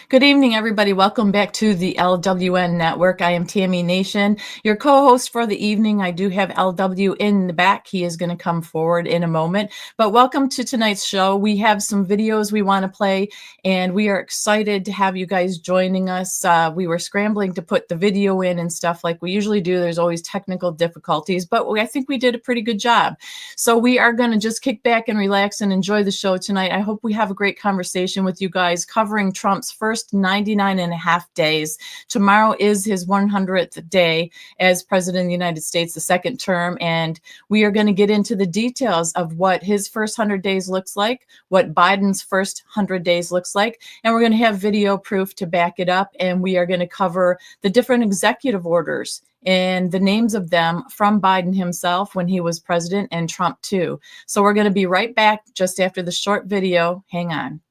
Good evening, everybody. Welcome back to the LWN Network. I am Tammy Nation, your co-host for the evening. I do have LW in the back. He is going to come forward in a moment. But welcome to tonight's show. We have some videos we want to play, and we are excited to have you guys joining us. We were scrambling to put the video in and stuff like we usually do. There's always technical difficulties, but I think we did a pretty good job. So we are going to just kick back and relax and enjoy the show tonight. I hope we have a great conversation with you guys covering Trump's first 99 and a half days. Tomorrow is his 100th day as president of the United States, the second term, and we are going to get into the details of what his first 100 days looks like, what Biden's first 100 days looks like, and we're going to have video proof to back it up, and we are going to cover the different executive orders and the names of them from Biden himself when he was president and Trump too. So we're going to be right back just after the short video. Hang on.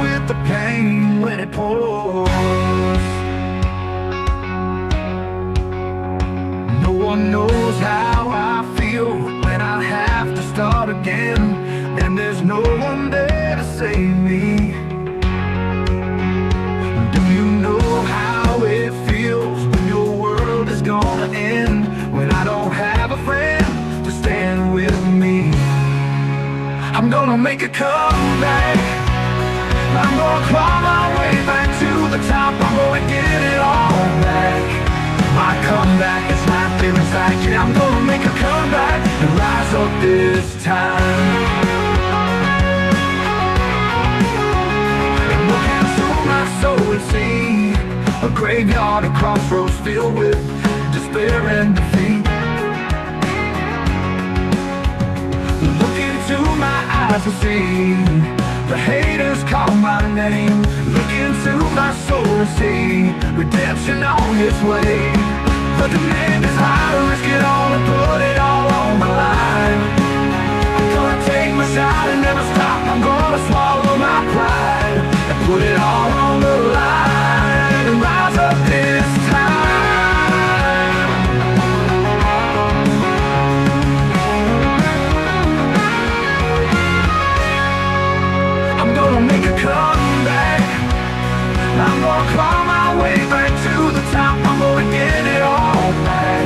With the pain when it pours, no one knows how I feel when I have to start again, and there's no one there to save me. Do you know how it feels when your world is gonna end, when I don't have a friend to stand with me? I'm gonna make a comeback. I'm gonna claw my way back to the top. I'm gonna get it all back. My comeback is right there inside. Yeah, I'm gonna make a comeback and rise up this time. And look into my soul and see a graveyard, a crossroads filled with despair and defeat. Look into my eyes and see the haters call my name. Look into my soul and see redemption on its way. The demand is high to risk it all and put it all on the line. I'm gonna take my shot and never stop. I'm gonna swallow my pride and put it all on the line and rise up this time. I'm gonna make a comeback. I'm gonna claw my way back to the top. I'm gonna get it all back.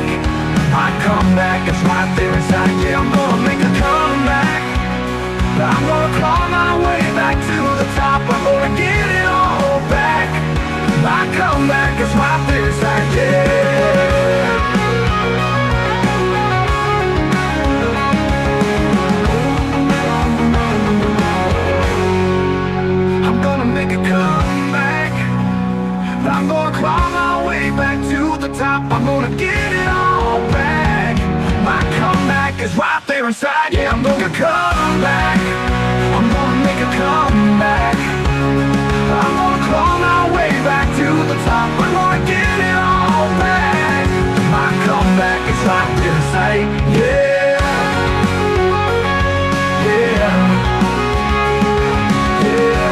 My comeback is right there inside. Yeah, I'm gonna make a comeback. I'm gonna claw my way back to the top. I'm gonna get it all back. My comeback is right there inside. Yeah. I'm gonna make a comeback. I'm gonna claw my way back to the top. I'm gonna get it all back. My comeback is right there inside. Yeah, I'm gonna come back. I'm gonna make a comeback. I'm gonna claw my way back to the top. I'm gonna get it all back. My comeback is right there inside. Yeah. Yeah. Yeah.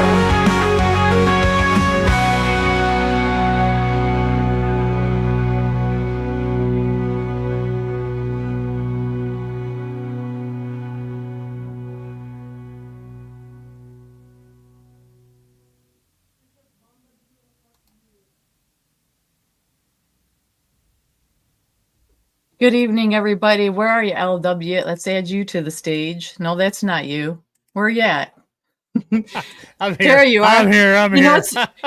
Good evening, everybody. Where are you, LW? Let's add you to the stage. No, that's not you. Where are you at? I'm here. There you are. I'm here.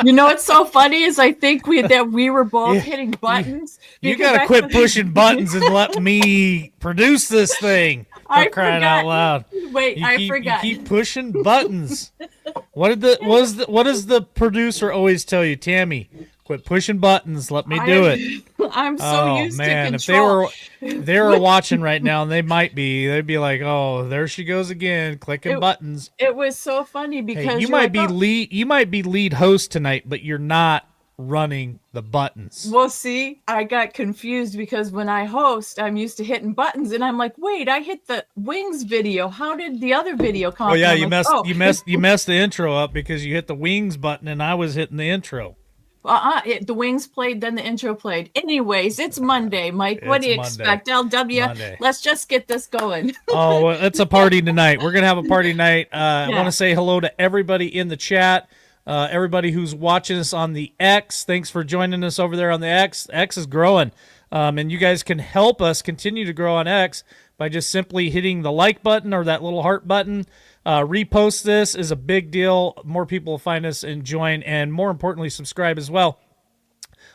You know what's so funny is I think we were both hitting buttons. You gotta quit pushing buttons and let me produce this thing. I crying forgot. out loud. Wait, I forgot. You keep pushing buttons. What does the producer always tell you, Tammy? Quit pushing buttons. Let me do it. I'm so used to control. If they were watching right now, and they'd be like, "Oh, there she goes again, clicking buttons." It was so funny because Hey, you might be lead host tonight, but you're not running the buttons. Well, see, I got confused because when I host, I'm used to hitting buttons, and I'm like, wait, I hit the wings video. How did the other video come Oh up? yeah, And I'm like, you messed the intro up because you hit the wings button and I was hitting the intro. The wings played, then the intro played. Anyways, it's Monday, Mike. What do you Monday. expect? LW, Monday. let's just get this going. Oh, it's a party tonight. We're gonna have a party night. I want to say hello to everybody in the chat. Everybody who's watching us on the X, thanks for joining us over there on the X. X is growing, and you guys can help us continue to grow on X by just simply hitting the like button or that little heart button. Repost this is a big deal. More people will find us and join, and more importantly, subscribe as well.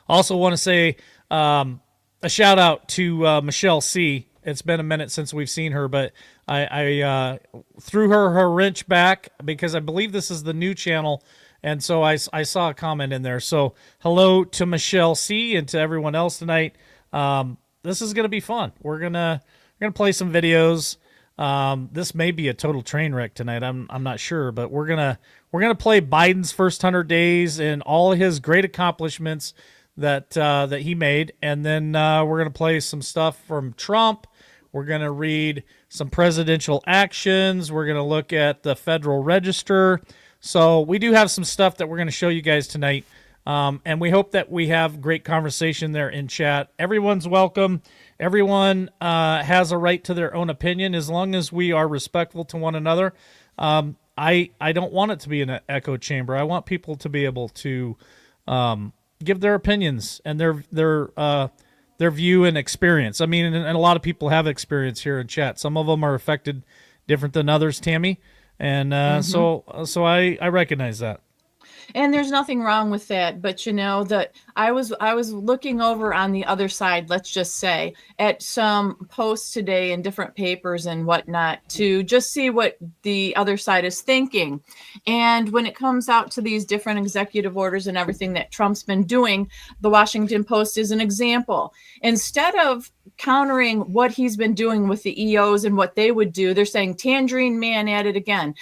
Also want to say a shout out to Michelle C. It's been a minute since we've seen her, but I threw her wrench back because I believe this is the new channel. And so I saw a comment in there. So hello to Michelle C. and to everyone else tonight. This is going to be fun. We're gonna play some videos. This may be a total train wreck tonight. I'm not sure, but we're gonna play Biden's first 100 days and all his great accomplishments that he made, and then we're gonna play some stuff from Trump. We're gonna read some presidential actions. We're gonna look at the Federal Register. So we do have some stuff that we're going to show you guys tonight, and we hope that we have great conversation there in chat. Everyone's welcome. Everyone has a right to their own opinion as long as we are respectful to one another. I don't want it to be an echo chamber. I want people to be able to give their opinions and their view and experience. I mean, and a lot of people have experience here in chat. Some of them are affected different than others, Tammy. And so I recognize that. And there's nothing wrong with that, but you know that I was looking over on the other side, let's just say, at some posts today in different papers and whatnot to just see what the other side is thinking. And when it comes out to these different executive orders and everything that Trump's been doing, the Washington Post is an example. Instead of countering what he's been doing with the EOs and what they would do, they're saying Tangerine Man at it again.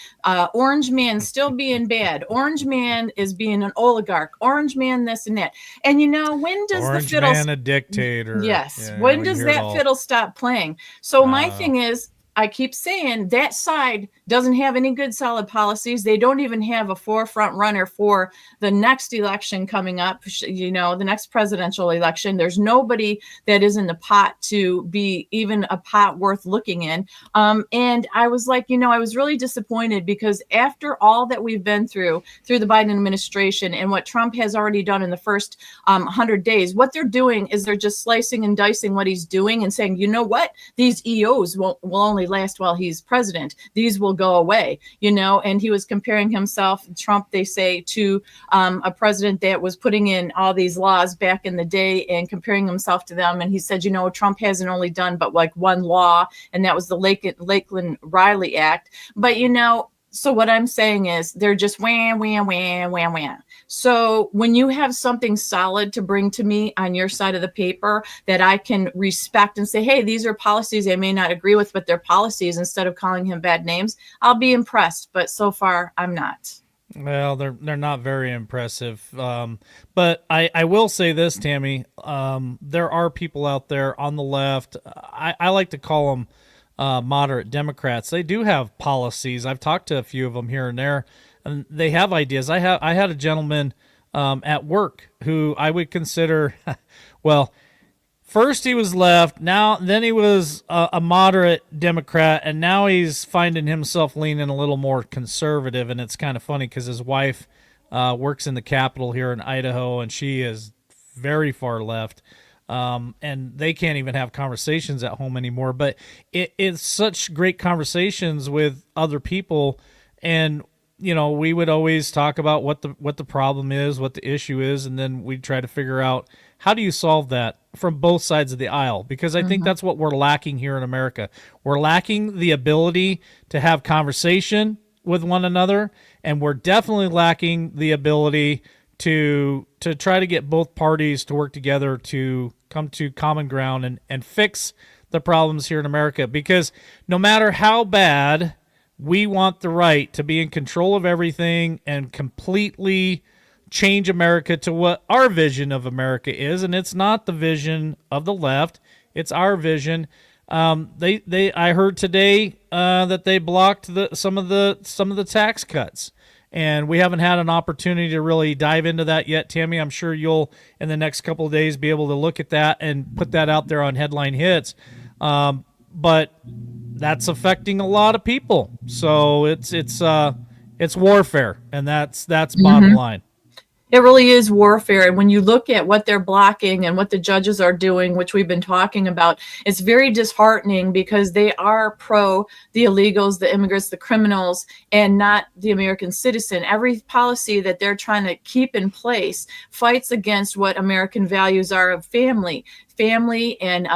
Orange Man still being bad. Orange Man is being an oligarch. Orange Man this and that. And you know, when does Orange the fiddle Man a dictator? Yes. Yeah, when does that fiddle stop playing? So my thing is, I keep saying that side doesn't have any good solid policies. They don't even have a forefront runner for the next election coming up, you know, the next presidential election. There's nobody that is in the pot to be even a pot worth looking in. And I was like, you know, I was really disappointed because after all that we've been through the Biden administration and what Trump has already done in the first 100 days, what they're doing is they're just slicing and dicing what he's doing and saying, you know what, these EOs will only last while he's president. These will go away, you know. And he was comparing himself, Trump, they say, to a president that was putting in all these laws back in the day and comparing himself to them. And he said, you know, Trump hasn't only done but like one law, and that was the Lakeland Riley Act. But, you know, so what I'm saying is they're just wham, wham, wham, wham, wham. So when you have something solid to bring to me on your side of the paper that I can respect and say, hey, these are policies I may not agree with, but they're policies, instead of calling him bad names, I'll be impressed. But so far, I'm not. Well, they're not very impressive. But I will say this, Tammy. There are people out there on the left. I like to call them moderate Democrats. They do have policies. I've talked to a few of them here and there, and they have ideas. I had a gentleman at work who I would consider, well, first he was left, then he was a moderate Democrat, and now he's finding himself leaning a little more conservative. And it's kind of funny because his wife works in the Capitol here in Idaho, and she is very far left. And they can't even have conversations at home anymore. But it's such great conversations with other people, and you know, we would always talk about what the problem is, what the issue is, and then we'd try to figure out how do you solve that from both sides of the aisle, because I think that's what we're lacking here in America. We're lacking the ability to have conversation with one another, and we're definitely lacking the ability to try to get both parties to work together to come to common ground and fix the problems here in America. Because no matter how bad we want the right to be in control of everything and completely change America to what our vision of America is, and it's not the vision of the left. It's our vision. I heard today that they blocked some of the tax cuts, and we haven't had an opportunity to really dive into that yet. Tammy, I'm sure you'll in the next couple of days be able to look at that and put that out there on headline hits. But that's affecting a lot of people, so it's warfare, and that's bottom line. It really is warfare. And when you look at what they're blocking and what the judges are doing, which we've been talking about, it's very disheartening because they are pro the illegals, the immigrants, the criminals, and not the American citizen. Every policy that they're trying to keep in place fights against what American values are of family and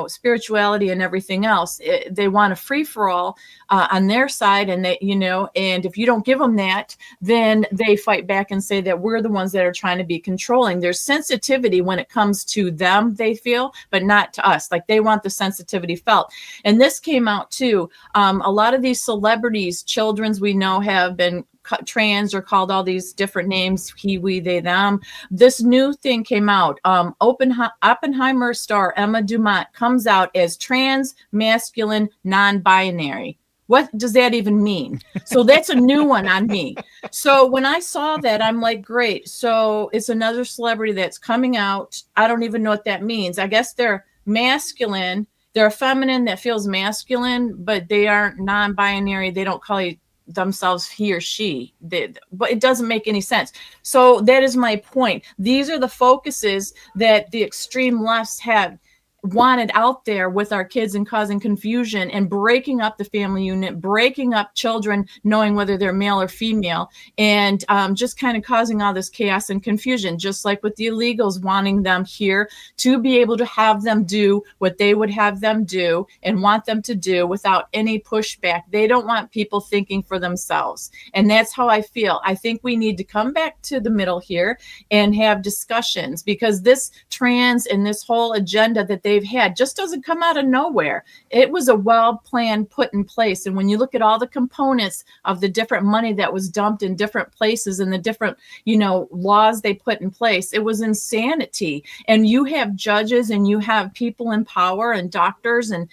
spirituality and everything else. They want a free-for-all on their side, and and if you don't give them that, then they fight back and say that we're the ones that are trying to be controlling. There's sensitivity when it comes to them, they feel, but not to us. Like, they want the sensitivity felt. And this came out too. A lot of these celebrities, children's, we know, have been trans or called all these different names, he, we, they, them. This new thing came out. Oppenheimer star Emma Dumont comes out as trans, masculine, non-binary. What does that even mean? So that's a new one on me. So when I saw that, I'm like, great. So it's another celebrity that's coming out. I don't even know what that means. I guess they're masculine. They're a feminine that feels masculine, but they aren't non-binary. They don't call themselves he or she, but it doesn't make any sense. So that is my point. These are the focuses that the extreme lefts have wanted out there with our kids and causing confusion and breaking up the family unit, breaking up children, knowing whether they're male or female, and just kind of causing all this chaos and confusion, just like with the illegals, wanting them here to be able to have them do what they would have them do and want them to do without any pushback. They don't want people thinking for themselves. And that's how I feel. I think we need to come back to the middle here and have discussions, because this trans and this whole agenda that they've had just doesn't come out of nowhere. It was a well-planned, put in place. And when you look at all the components of the different money that was dumped in different places and the different, laws they put in place, it was insanity. And you have judges and you have people in power and doctors and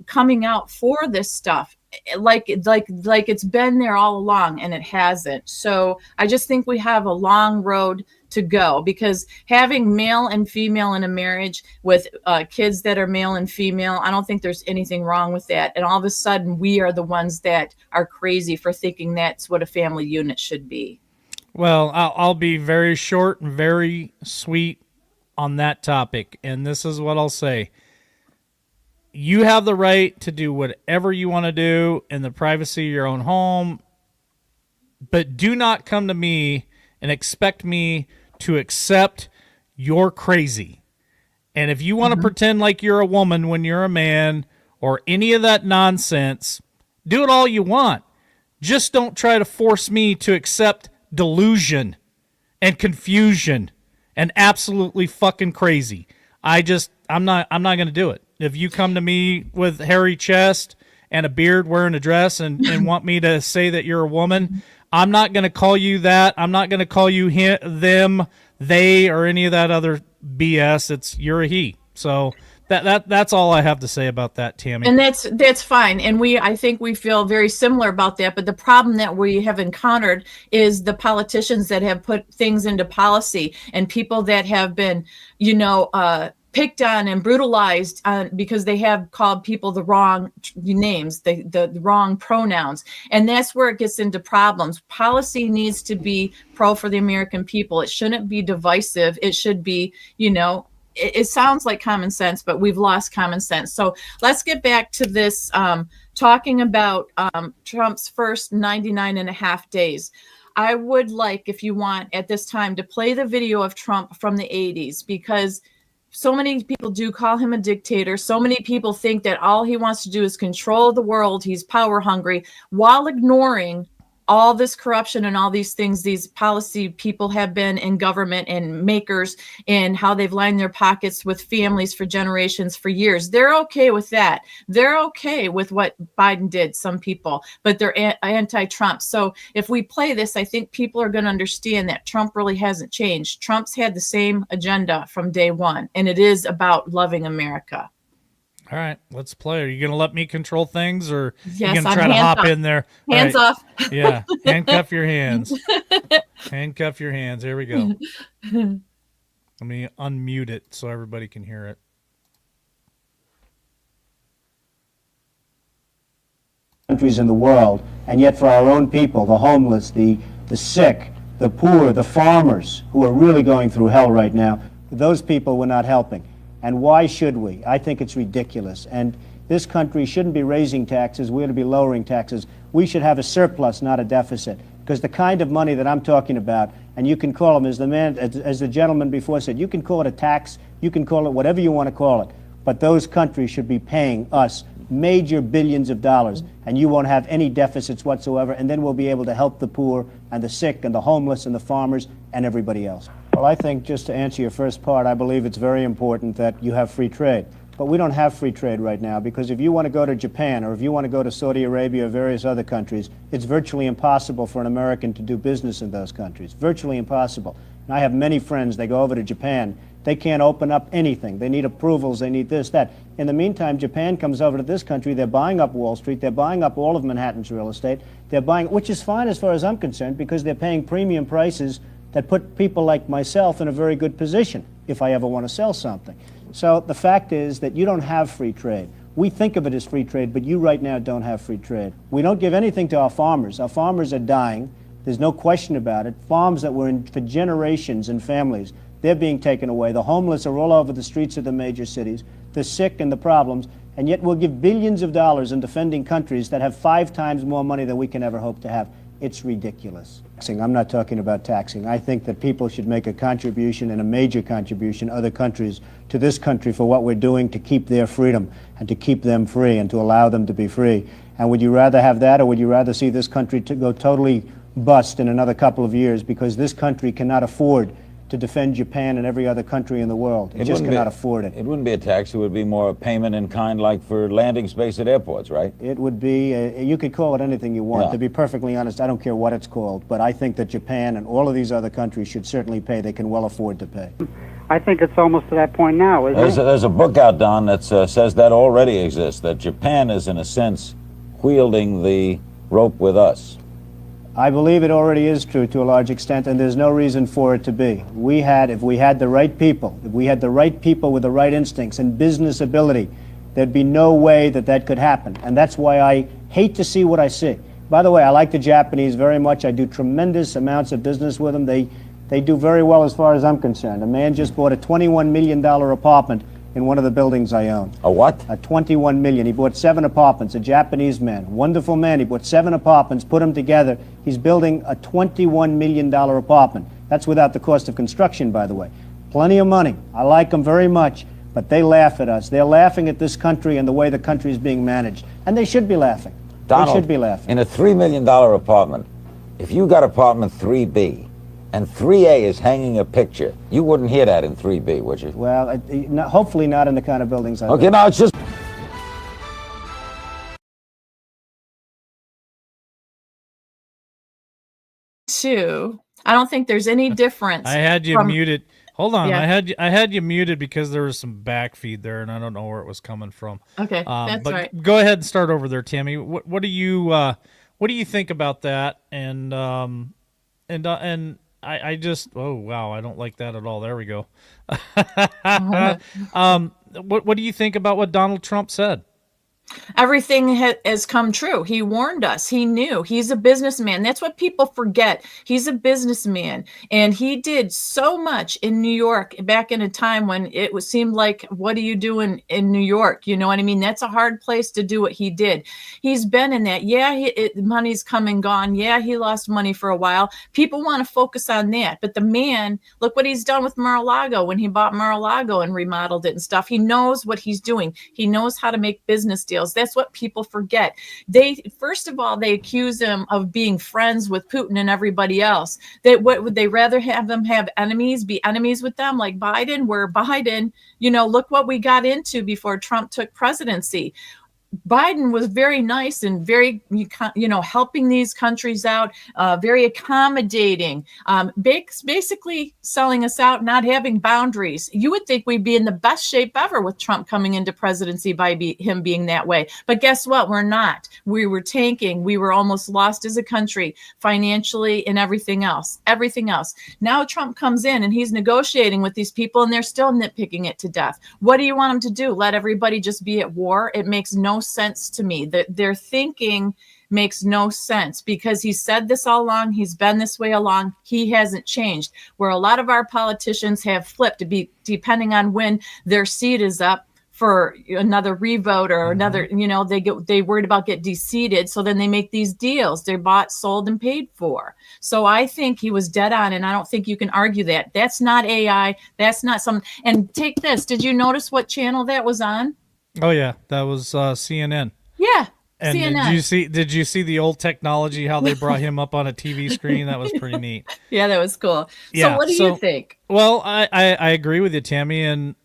coming out for this stuff. Like it's been there all along, and it hasn't. So I just think we have a long road to go, because having male and female in a marriage with kids that are male and female, I don't think there's anything wrong with that. And all of a sudden, we are the ones that are crazy for thinking that's what a family unit should be. Well, I'll be very short and very sweet on that topic, and this is what I'll say. You have the right to do whatever you want to do in the privacy of your own home, but do not come to me and expect me to accept you're crazy. And if you want to pretend like you're a woman when you're a man or any of that nonsense, do it all you want. Just don't try to force me to accept delusion and confusion and absolutely fucking crazy. I'm not going to do it. If you come to me with hairy chest and a beard wearing a dress and want me to say that you're a woman, I'm not going to call you that. I'm not going to call you him, them, they, or any of that other BS. You're a he. So that's all I have to say about that, Tammy. And that's fine. And I think we feel very similar about that. But the problem that we have encountered is the politicians that have put things into policy and people that have been, picked on and brutalized because they have called people the wrong names, the wrong pronouns. And that's where it gets into problems. Policy needs to be pro for the American people. It shouldn't be divisive. It should be, it sounds like common sense, but we've lost common sense. So let's get back to this, talking about Trump's first 99 and a half days. I would like, if you want at this time, to play the video of Trump from the 80s, because so many people do call him a dictator. So many people think that all he wants to do is control the world. He's power hungry, while ignoring all this corruption and all these things, these policy people have been in government and makers, and how they've lined their pockets with families for generations, for years. They're okay with that. They're okay with what Biden did, some people, but they're anti-Trump. So if we play this, I think people are going to understand that Trump really hasn't changed. Trump's had the same agenda from day one, and it is about loving America. All right, let's play. Are you going to let me control things, or Yes, you going to I'm try to hop off. in there? Hands All right. off. Yeah, handcuff your hands. Handcuff your hands. Here we go. Let me unmute it so everybody can hear it. Countries in the world, and yet for our own people, the homeless, the sick, the poor, the farmers who are really going through hell right now, those people we're not helping. And why should we? I think it's ridiculous. And this country shouldn't be raising taxes. We ought to be lowering taxes. We should have a surplus, not a deficit. Because the kind of money that I'm talking about, and you can call them, as the gentleman before said, you can call it a tax, you can call it whatever you want to call it. But those countries should be paying us major billions of dollars, and you won't have any deficits whatsoever, and then we'll be able to help the poor and the sick and the homeless and the farmers and everybody else. Well, I think, just to answer your first part, I believe it's very important that you have free trade. But we don't have free trade right now, because if you want to go to Japan, or if you want to go to Saudi Arabia or various other countries, it's virtually impossible for an American to do business in those countries. Virtually impossible. And I have many friends, they go over to Japan. They can't open up anything. They need approvals, they need this, that. In the meantime, Japan comes over to this country, they're buying up Wall Street, they're buying up all of Manhattan's real estate, they're buying, which is fine as far as I'm concerned, because they're paying premium prices that put people like myself in a very good position if I ever want to sell something. So the fact is that you don't have free trade. We think of it as free trade, but you right now don't have free trade. We don't give anything to our farmers. Our farmers are dying. There's no question about it. Farms that were in for generations and families, they're being taken away. The homeless are all over the streets of the major cities, the sick and the problems, and yet we'll give billions of dollars in defending countries that have 5 times more money than we can ever hope to have. It's ridiculous. I'm not talking about taxing. I think that people should make a contribution, and a major contribution, other countries, to this country for what we're doing to keep their freedom and to keep them free and to allow them to be free. And would you rather have that, or would you rather see this country to go totally bust in another couple of years, because this country cannot afford to defend Japan and every other country in the world? It just cannot afford it. It wouldn't be a tax. It would be more a payment in kind, like for landing space at airports, right? It would be, you could call it anything you want. Yeah. To be perfectly honest, I don't care what it's called, but I think that Japan and all of these other countries should certainly pay. They can well afford to pay. I think it's almost to that point now, isn't it? There's a book out, Don, that says that already exists, that Japan is, in a sense, wielding the rope with us. I believe it already is true to a large extent, and there's no reason for it to be. If we had the right people, if we had the right people with the right instincts and business ability, there'd be no way that that could happen. And that's why I hate to see what I see. By the way, I like the Japanese very much. I do tremendous amounts of business with them. They do very well as far as I'm concerned. A man just bought a $21 million apartment in one of the buildings I own. A what? A $21 million. He bought 7 apartments, a Japanese man, wonderful man. He bought 7 apartments, put them together. He's building a $21 million apartment. That's without the cost of construction, by the way. Plenty of money. I like them very much, but they laugh at us. They're laughing at this country and the way the country is being managed. And they should be laughing. Donald, they should be laughing. In a $3 million apartment, if you got apartment 3B, and 3A is hanging a picture, you wouldn't hear that in 3B, would you? Well, hopefully not in the kind of buildings I live. Okay, now it's just... I don't think there's any difference. I had you muted. Hold on, Yeah. I had you muted because there was some back feed there, and I don't know where it was coming from. Okay, that's but right. Go ahead and start over there, Tammy. What do you think about that? And I just, oh wow, I don't like that at all. There we go. What do you think about what Donald Trump said? Everything has come true. He warned us. He knew. He's a businessman. That's what people forget. He's a businessman, and he did so much in New York back in a time when it seemed like, what are you doing in New York? You know what I mean? That's a hard place to do what he did. He's been in that. Yeah, money's come and gone. Yeah, he lost money for a while. People want to focus on that, but the man, look what he's done with Mar-a-Lago when he bought Mar-a-Lago and remodeled it and stuff. He knows what he's doing. He knows how to make business deals. deals. That's what people forget. First of all, they accuse him of being friends with Putin and everybody else. What would they rather have them have enemies, be enemies with them like Biden, where Biden, look what we got into before Trump took presidency. Biden was very nice and very, helping these countries out, very accommodating, basically selling us out, not having boundaries. You would think we'd be in the best shape ever with Trump coming into presidency by him being that way. But guess what? We're not. We were tanking. We were almost lost as a country financially and everything else. Now Trump comes in and he's negotiating with these people and they're still nitpicking it to death. What do you want him to do? Let everybody just be at war? It makes no sense to me. That their thinking makes no sense, because he said this all along. He's been this way along. He hasn't changed. Where a lot of our politicians have flipped to be depending on when their seat is up for another revote or another, they worried about get deseated. So then they make these deals. They're bought, sold, and paid for. So I think he was dead on, and I don't think you can argue that. That's not AI. That's not some. And take this. Did you notice what channel that was on? Oh yeah, that was CNN. Yeah. And CNN. did you see the old technology, how they brought him up on a TV screen? That was pretty neat. Yeah, that was cool. Yeah, so what do you think? Well, I agree with you, Tammy, and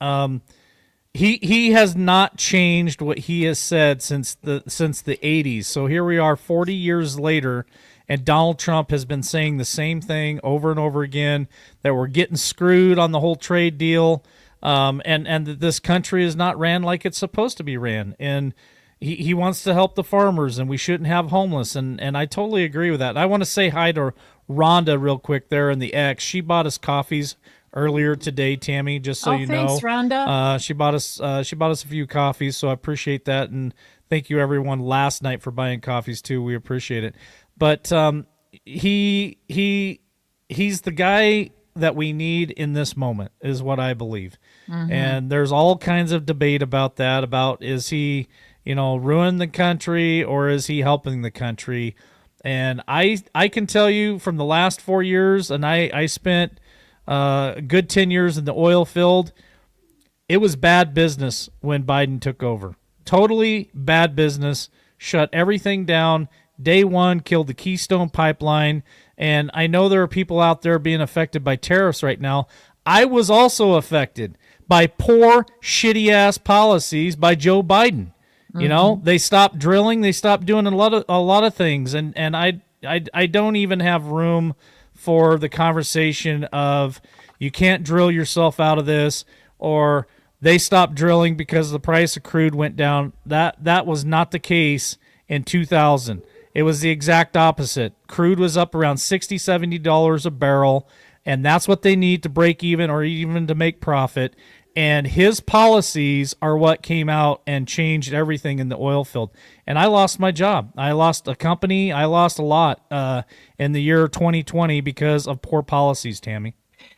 he has not changed what he has said since the 80s. So here we are 40 years later, and Donald Trump has been saying the same thing over and over again, that we're getting screwed on the whole trade deal. And that this country is not ran like it's supposed to be ran. And he wants to help the farmers, and we shouldn't have homeless. And I totally agree with that. I want to say hi to Rhonda real quick there in the X. She bought us coffees earlier today, Tammy, just so you thanks, know. Rhonda. She bought us a few coffees, so I appreciate that. And thank you everyone last night for buying coffees too. We appreciate it. But he's the guy that we need in this moment, is what I believe. Mm-hmm. And there's all kinds of debate about that, about is he, ruining the country or is he helping the country? And I can tell you from the last 4 years, and I spent a good 10 years in the oil field, it was bad business when Biden took over. Totally bad business, shut everything down. Day one, killed the Keystone Pipeline. And I know there are people out there being affected by tariffs right now. I was also affected by poor, shitty-ass policies by Joe Biden. Mm-hmm. They stopped drilling. They stopped doing a lot of things. And I don't even have room for the conversation of you can't drill yourself out of this, or they stopped drilling because the price of crude went down. That was not the case in 2000. It was the exact opposite. Crude was up around $60, $70 a barrel, and that's what they need to break even or even to make profit. And his policies are what came out and changed everything in the oil field. And I lost my job. I lost a company. I lost a lot in the year 2020 because of poor policies, Tammy.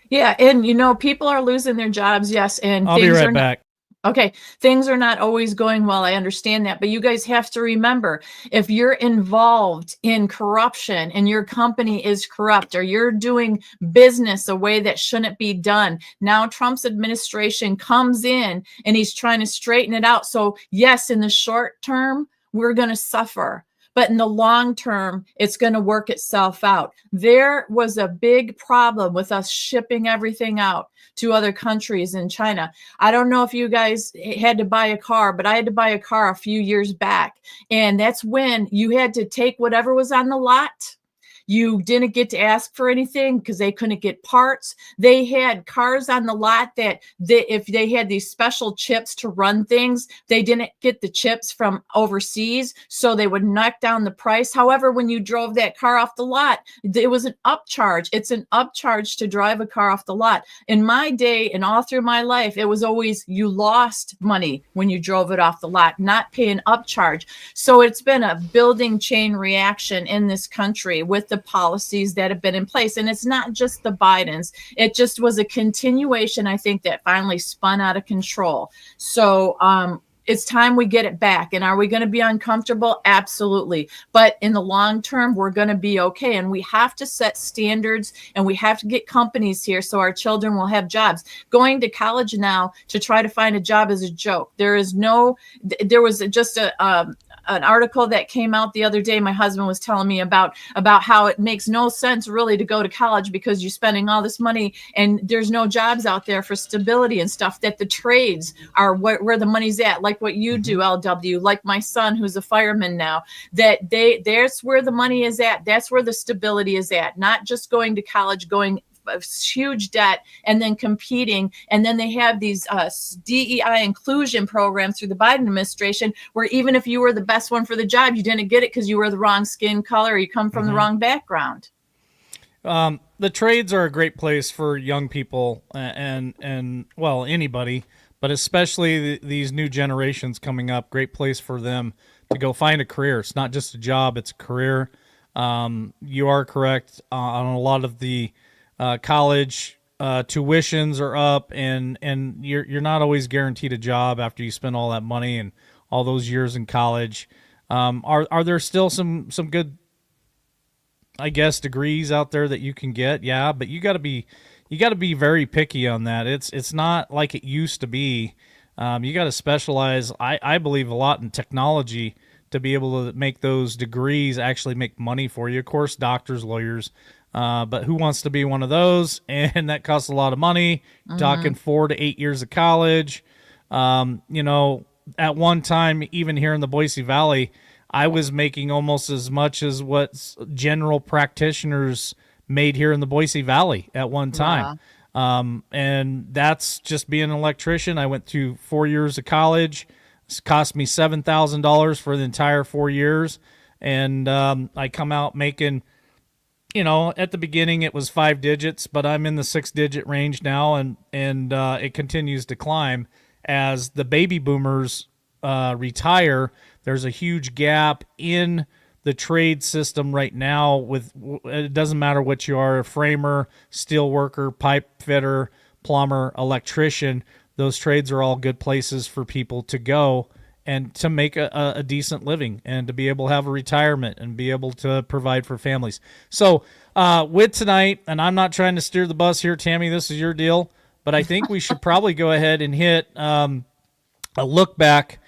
Yeah, and people are losing their jobs, yes. And I'll be right back. Okay, things are not always going well. I understand that. But you guys have to remember, if you're involved in corruption and your company is corrupt, or you're doing business a way that shouldn't be done, now Trump's administration comes in and he's trying to straighten it out. So yes, in the short term, we're going to suffer. But in the long term, it's going to work itself out. There was a big problem with us shipping everything out to other countries in China. I don't know if you guys had to buy a car, but I had to buy a car a few years back. And that's when you had to take whatever was on the lot. You didn't get to ask for anything because they couldn't get parts. They had cars on the lot that if they had these special chips to run things, they didn't get the chips from overseas, so they would knock down the price. However, when you drove that car off the lot, it was an upcharge. It's an upcharge to drive a car off the lot. In my day and all through my life, it was always you lost money when you drove it off the lot, not pay an upcharge. So it's been a building chain reaction in this country with the policies that have been in place. And it's not just the Bidens. It just was a continuation, I think, that finally spun out of control. So it's time we get it back. And are we going to be uncomfortable? Absolutely. But in the long term, we're going to be okay. And we have to set standards, and we have to get companies here so our children will have jobs. Going to college now to try to find a job is a joke. There was just an article that came out the other day. My husband was telling me about how it makes no sense really to go to college because you're spending all this money and there's no jobs out there for stability and stuff, that the trades are where the money's at, like what you do, LW, like my son who's a fireman now, there's where the money is at. That's where the stability is at, not just going to college, going huge debt and then competing. And then they have these DEI inclusion programs through the Biden administration where even if you were the best one for the job, you didn't get it because you were the wrong skin color or you come from the wrong background. The trades are a great place for young people and well, anybody, but especially these new generations coming up. Great place for them to go find a career. It's not just a job, it's a career. You are correct on a lot of the college tuitions are up, and you're not always guaranteed a job after you spend all that money and all those years in college. Are there still some good, I guess, degrees out there that you can get? Yeah, but you got to be very picky on that. It's not like it used to be. You got to specialize. I believe a lot in technology to be able to make those degrees actually make money for you. Of course, doctors, lawyers. But who wants to be one of those? And that costs a lot of money. Talking 4 to 8 years of college. At one time, even here in the Boise Valley, I was making almost as much as what general practitioners made here in the Boise Valley at one time. Wow. And that's just being an electrician. I went through 4 years of college. It cost me $7,000 for the entire 4 years. And I come out making, at the beginning it was 5 digits, but I'm in the 6-digit range now, and it continues to climb as the baby boomers retire. There's a huge gap in the trade system right now. It doesn't matter what you are, a framer, steel worker, pipe fitter, plumber, electrician. Those trades are all good places for people to go and to make a decent living and to be able to have a retirement and be able to provide for families. So with tonight, and I'm not trying to steer the bus here, Tammy, this is your deal, but I think we should probably go ahead and hit a look back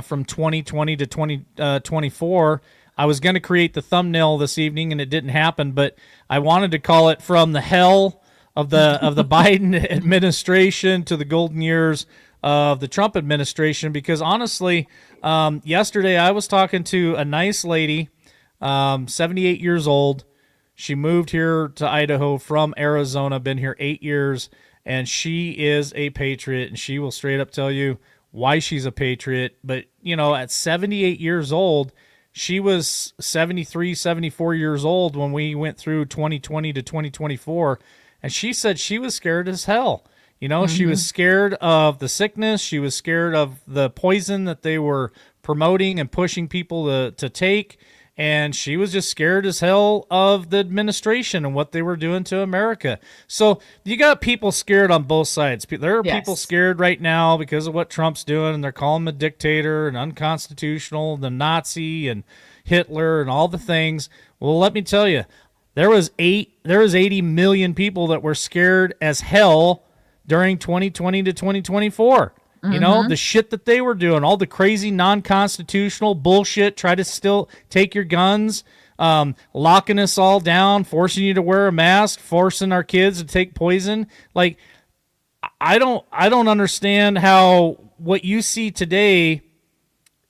from 2020 to 2024. I was going to create the thumbnail this evening and it didn't happen, but I wanted to call it From the Hell of the Biden administration to the golden years of the Trump administration, because honestly, yesterday I was talking to a nice lady, 78 years old. She moved here to Idaho from Arizona, been here 8 years, and she is a patriot, and she will straight up tell you why she's a patriot. But, at 78 years old, she was 73, 74 years old when we went through 2020 to 2024, and she said she was scared as hell. She was scared of the sickness. She was scared of the poison that they were promoting and pushing people to take. And she was just scared as hell of the administration and what they were doing to America. So you got people scared on both sides. There are people scared right now because of what Trump's doing, and they're calling him a dictator and unconstitutional, the Nazi and Hitler and all the things. Well, let me tell you, there was 80 million people that were scared as hell during 2020 to 2024. The shit that they were doing, all the crazy non-constitutional bullshit, try to still take your guns, locking us all down, forcing you to wear a mask, forcing our kids to take poison. Like, I don't understand how what you see today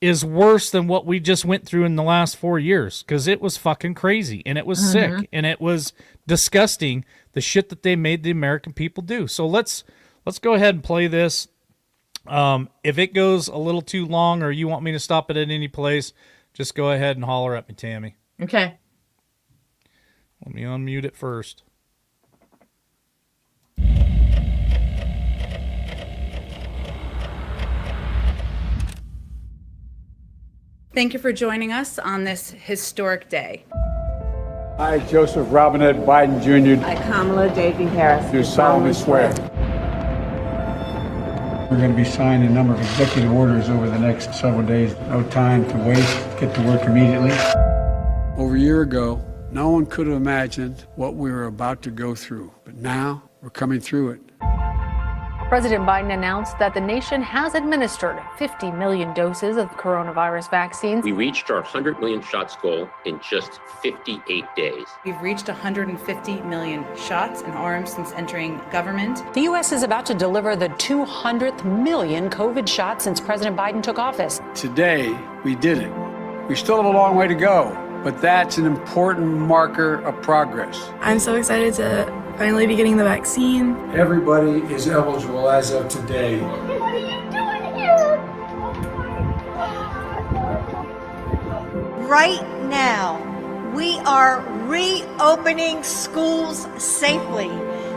is worse than what we just went through in the last 4 years, because it was fucking crazy and it was sick and it was disgusting, the shit that they made the American people do. So let's go ahead and play this. If it goes a little too long or you want me to stop it at any place, just go ahead and holler at me, Tammy. Okay. Let me unmute it first. Thank you for joining us on this historic day. I, Joseph Robinette Biden Jr. I, Kamala Davy Harris. Do solemnly swear. We're going to be signing a number of executive orders over the next several days. No time to waste. Get to work immediately. Over a year ago, no one could have imagined what we were about to go through. But now we're coming through it. President Biden announced that the nation has administered 50 million doses of coronavirus vaccines. We reached our 100 million shots goal in just 58 days. We've reached 150 million shots in arms since entering government. The U.S. is about to deliver the 200th million COVID shots since President Biden took office. Today, we did it. We still have a long way to go, but that's an important marker of progress. I'm so excited to finally be getting the vaccine. Everybody is eligible as of today. What are you doing here? Right now, we are reopening schools safely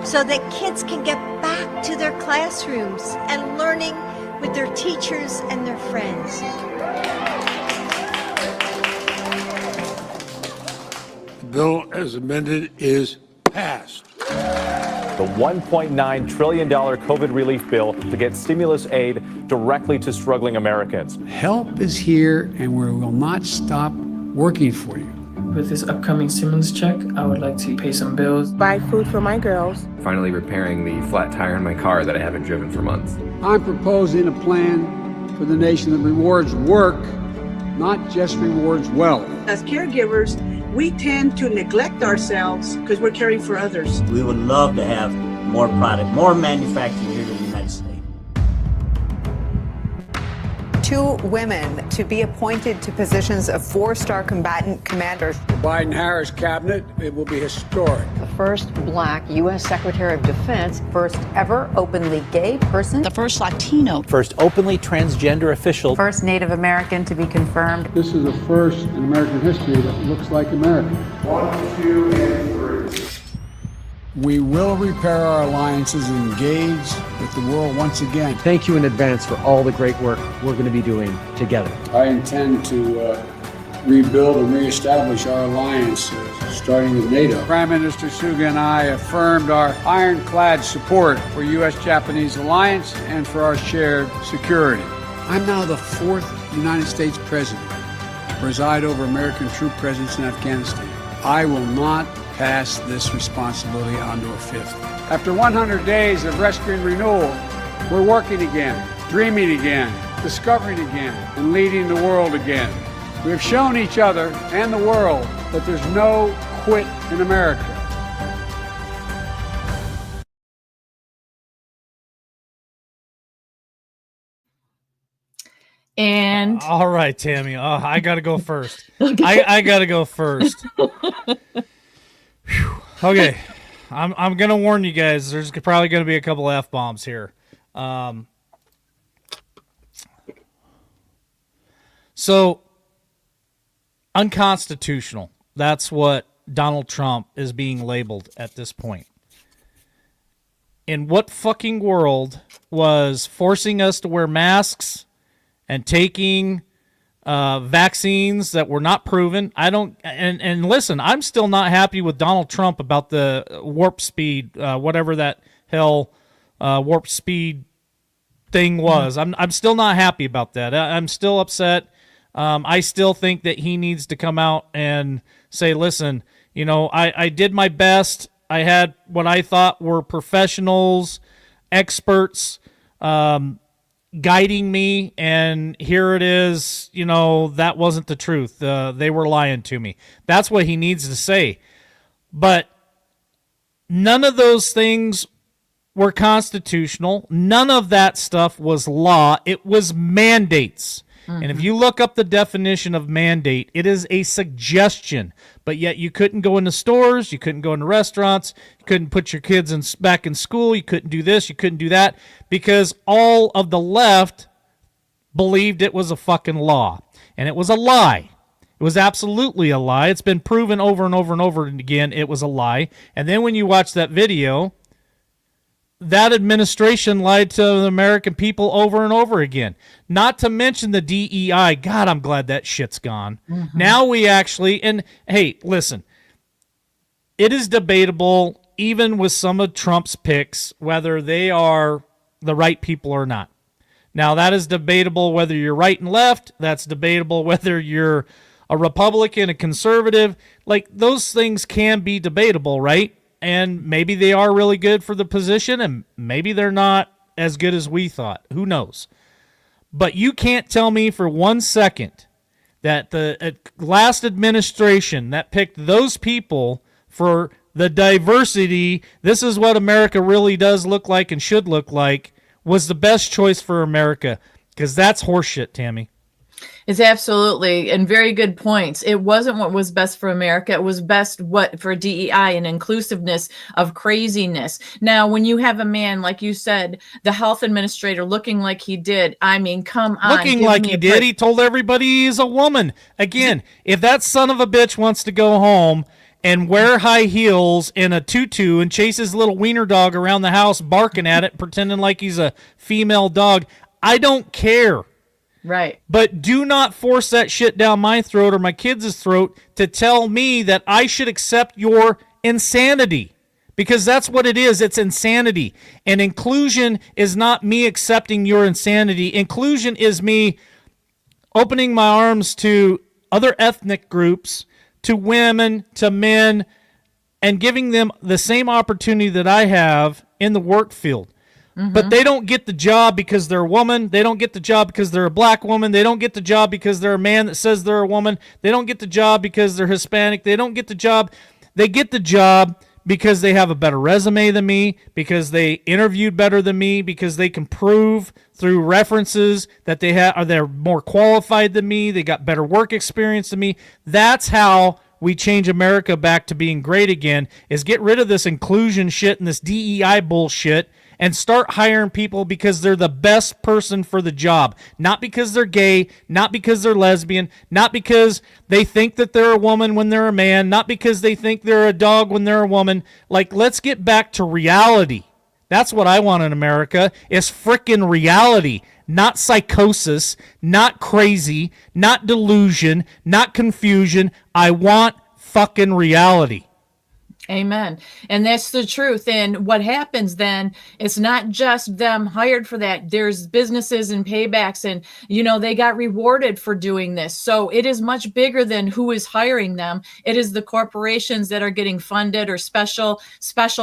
so that kids can get back to their classrooms and learning with their teachers and their friends. The bill as amended is passed. The $1.9 trillion COVID relief bill to get stimulus aid directly to struggling Americans. Help is here, and we will not stop working for you. With this upcoming stimulus check, I would like to pay some bills. Buy food for my girls. Finally repairing the flat tire in my car that I haven't driven for months. I'm proposing a plan for the nation that rewards work, not just rewards wealth. As caregivers, we tend to neglect ourselves because we're caring for others. We would love to have more product, more manufacturing here in the United States. 2 women to be appointed to positions of 4-star combatant commanders. The Biden-Harris cabinet, it will be historic. The first black U.S. Secretary of Defense. First ever openly gay person. The first Latino. First openly transgender official. First Native American to be confirmed. This is the first in American history that looks like America. 1, 2, and 3. We will repair our alliances and engage with the world once again. Thank you in advance for all the great work we're going to be doing together. I intend to rebuild and reestablish our alliance, starting with NATO. Prime Minister Suga and I affirmed our ironclad support for U.S.-Japanese alliance and for our shared security. I'm now the 4th United States president to preside over American troop presence in Afghanistan. I will not pass this responsibility on to a 5th. After 100 days of rescue and renewal, we're working again, dreaming again, discovering again, and leading the world again. We have shown each other and the world that there's no quit in America. And all right, Tammy. I got to go first. I got to go first. Okay, I'm gonna warn you guys. There's probably gonna be a couple F-bombs here. So unconstitutional. That's what Donald Trump is being labeled at this point. In what fucking world was forcing us to wear masks and taking vaccines that were not proven? I don't, and listen, I'm still not happy with Donald Trump about the warp speed, whatever that hell warp speed thing was. I'm still not happy about that. I'm still upset. I still think that he needs to come out and say, listen, you know, I did my best. I had what I thought were professionals, experts, guiding me, and here it is. You know, that wasn't the truth. They were lying to me. That's what he needs to say. But none of those things were constitutional. None of that stuff was law. It was mandates. Mm-hmm. And if you look up the definition of mandate, it is a suggestion. But yet you couldn't go into stores, you couldn't go into restaurants, you couldn't put your kids back in school, you couldn't do this, you couldn't do that, because all of the left believed it was a fucking law. And it was a lie. It was absolutely a lie. It's been proven over and over and over again it was a lie. And then when you watch that video, that administration lied to the American people over and over again. Not to mention the DEI. God, I'm glad that shit's gone. Mm-hmm. Now we actually, and hey, listen, it is debatable, even with some of Trump's picks, whether they are the right people or not. Now, that is debatable whether you're right and left. That's debatable whether you're a Republican, a conservative. Like, those things can be debatable, right? And maybe they are really good for the position, and maybe they're not as good as we thought. Who knows? But you can't tell me for 1 second that the last administration that picked those people for the diversity, this is what America really does look like and should look like, was the best choice for America. Because that's horseshit, Tammy. It's absolutely, and very good points. It wasn't what was best for America. It was best what for DEI and inclusiveness of craziness. Now, when you have a man, like you said, the health administrator looking like he did, I mean, come on. Looking like he did. He told everybody he's a woman. Again, if that son of a bitch wants to go home and wear high heels and a tutu and chase his little wiener dog around the house barking at it, pretending like he's a female dog, I don't care. Right. But do not force that shit down my throat or my kids' throat to tell me that I should accept your insanity. Because that's what it is. It's insanity. And inclusion is not me accepting your insanity. Inclusion is me opening my arms to other ethnic groups, to women, to men, and giving them the same opportunity that I have in the work field. But they don't get the job because they're a woman. They don't get the job because they're a black woman. They don't get the job because they're a man that says they're a woman. They don't get the job because they're Hispanic. They don't get the job. They get the job because they have a better resume than me, because they interviewed better than me, because they can prove through references that they're more qualified than me. They got better work experience than me. That's how we change America back to being great again, is get rid of this inclusion shit and this DEI bullshit and start hiring people because they're the best person for the job. Not because they're gay, not because they're lesbian, not because they think that they're a woman when they're a man, not because they think they're a dog when they're a woman. Like, let's get back to reality. That's what I want in America, is frickin' reality. Not psychosis, not crazy, not delusion, not confusion. I want fucking reality. Amen. And that's the truth. And what happens then, it's not just them hired for that. There's businesses and paybacks, and, they got rewarded for doing this. So it is much bigger than who is hiring them. It is the corporations that are getting funded or special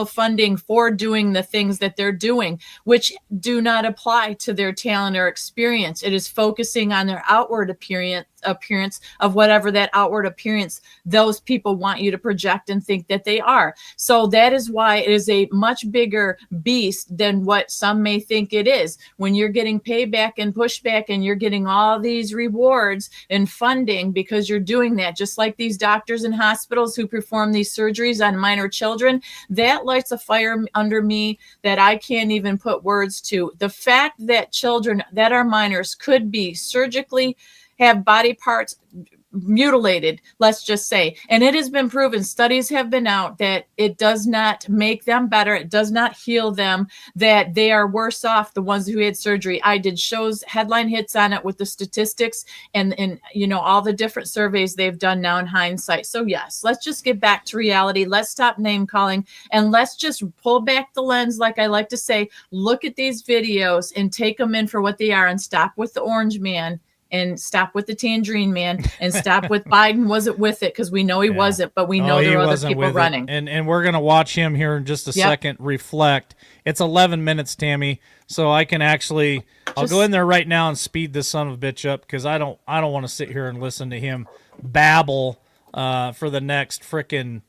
funding for doing the things that they're doing, which do not apply to their talent or experience. It is focusing on their outward appearance of whatever that outward appearance those people want you to project and think that they are. So that is why it is a much bigger beast than what some may think it is. When you're getting payback and pushback and you're getting all these rewards and funding because you're doing that, just like these doctors and hospitals who perform these surgeries on minor children, that lights a fire under me that I can't even put words to. The fact that children that are minors could be surgically have body parts mutilated, let's just say. And it has been proven, studies have been out, that it does not make them better. It does not heal them, that they are worse off, the ones who had surgery. I did shows, headline hits on it with the statistics and all the different surveys they've done now in hindsight. So yes, let's just get back to reality. Let's stop name calling and let's just pull back the lens. Like I like to say, look at these videos and take them in for what they are and stop with the orange man. And stop with the tangerine man and stop with Biden wasn't with it, because we know he wasn't, but we know there are other people running. And we're going to watch him here in just a second reflect. It's 11 minutes, Tammy, so I can actually I'll go in there right now and speed this son of a bitch up, because I don't want to sit here and listen to him babble for the next frickin'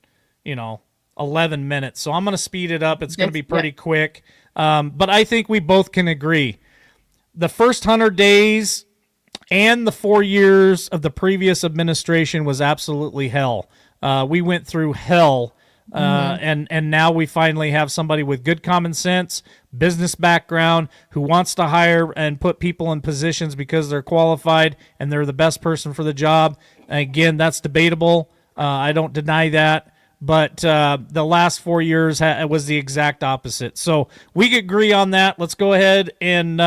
11 minutes. So I'm going to speed it up. It's going to be pretty quick. But I think we both can agree. The first 100 days and the 4 years of the previous administration was absolutely hell. We went through hell, and now we finally have somebody with good common sense, business background, who wants to hire and put people in positions because they're qualified and they're the best person for the job. Again, that's debatable. I don't deny that. But the last 4 years was the exact opposite. So we could agree on that. Let's go ahead and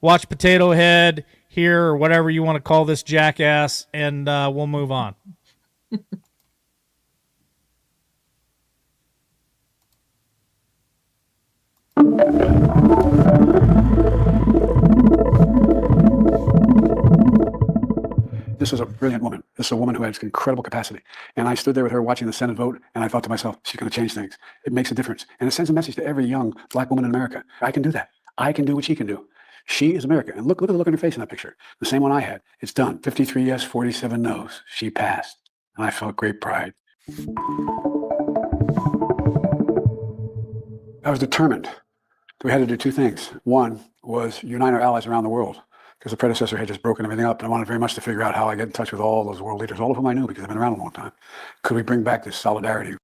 watch Potato Head here, or whatever you want to call this jackass, and we'll move on. This is a brilliant woman. This is a woman who has incredible capacity. And I stood there with her watching the Senate vote, and I thought to myself, she's going to change things. It makes a difference. And it sends a message to every young black woman in America. I can do that. I can do what she can do. She is America. And look at the look on her face in that picture. The same one I had. It's done. 53 yes, 47 no's. She passed. And I felt great pride. I was determined. We had to do two things. One was unite our allies around the world, because the predecessor had just broken everything up, and I wanted very much to figure out how I get in touch with all those world leaders, all of whom I knew because I've been around a long time. Could we bring back this solidarity?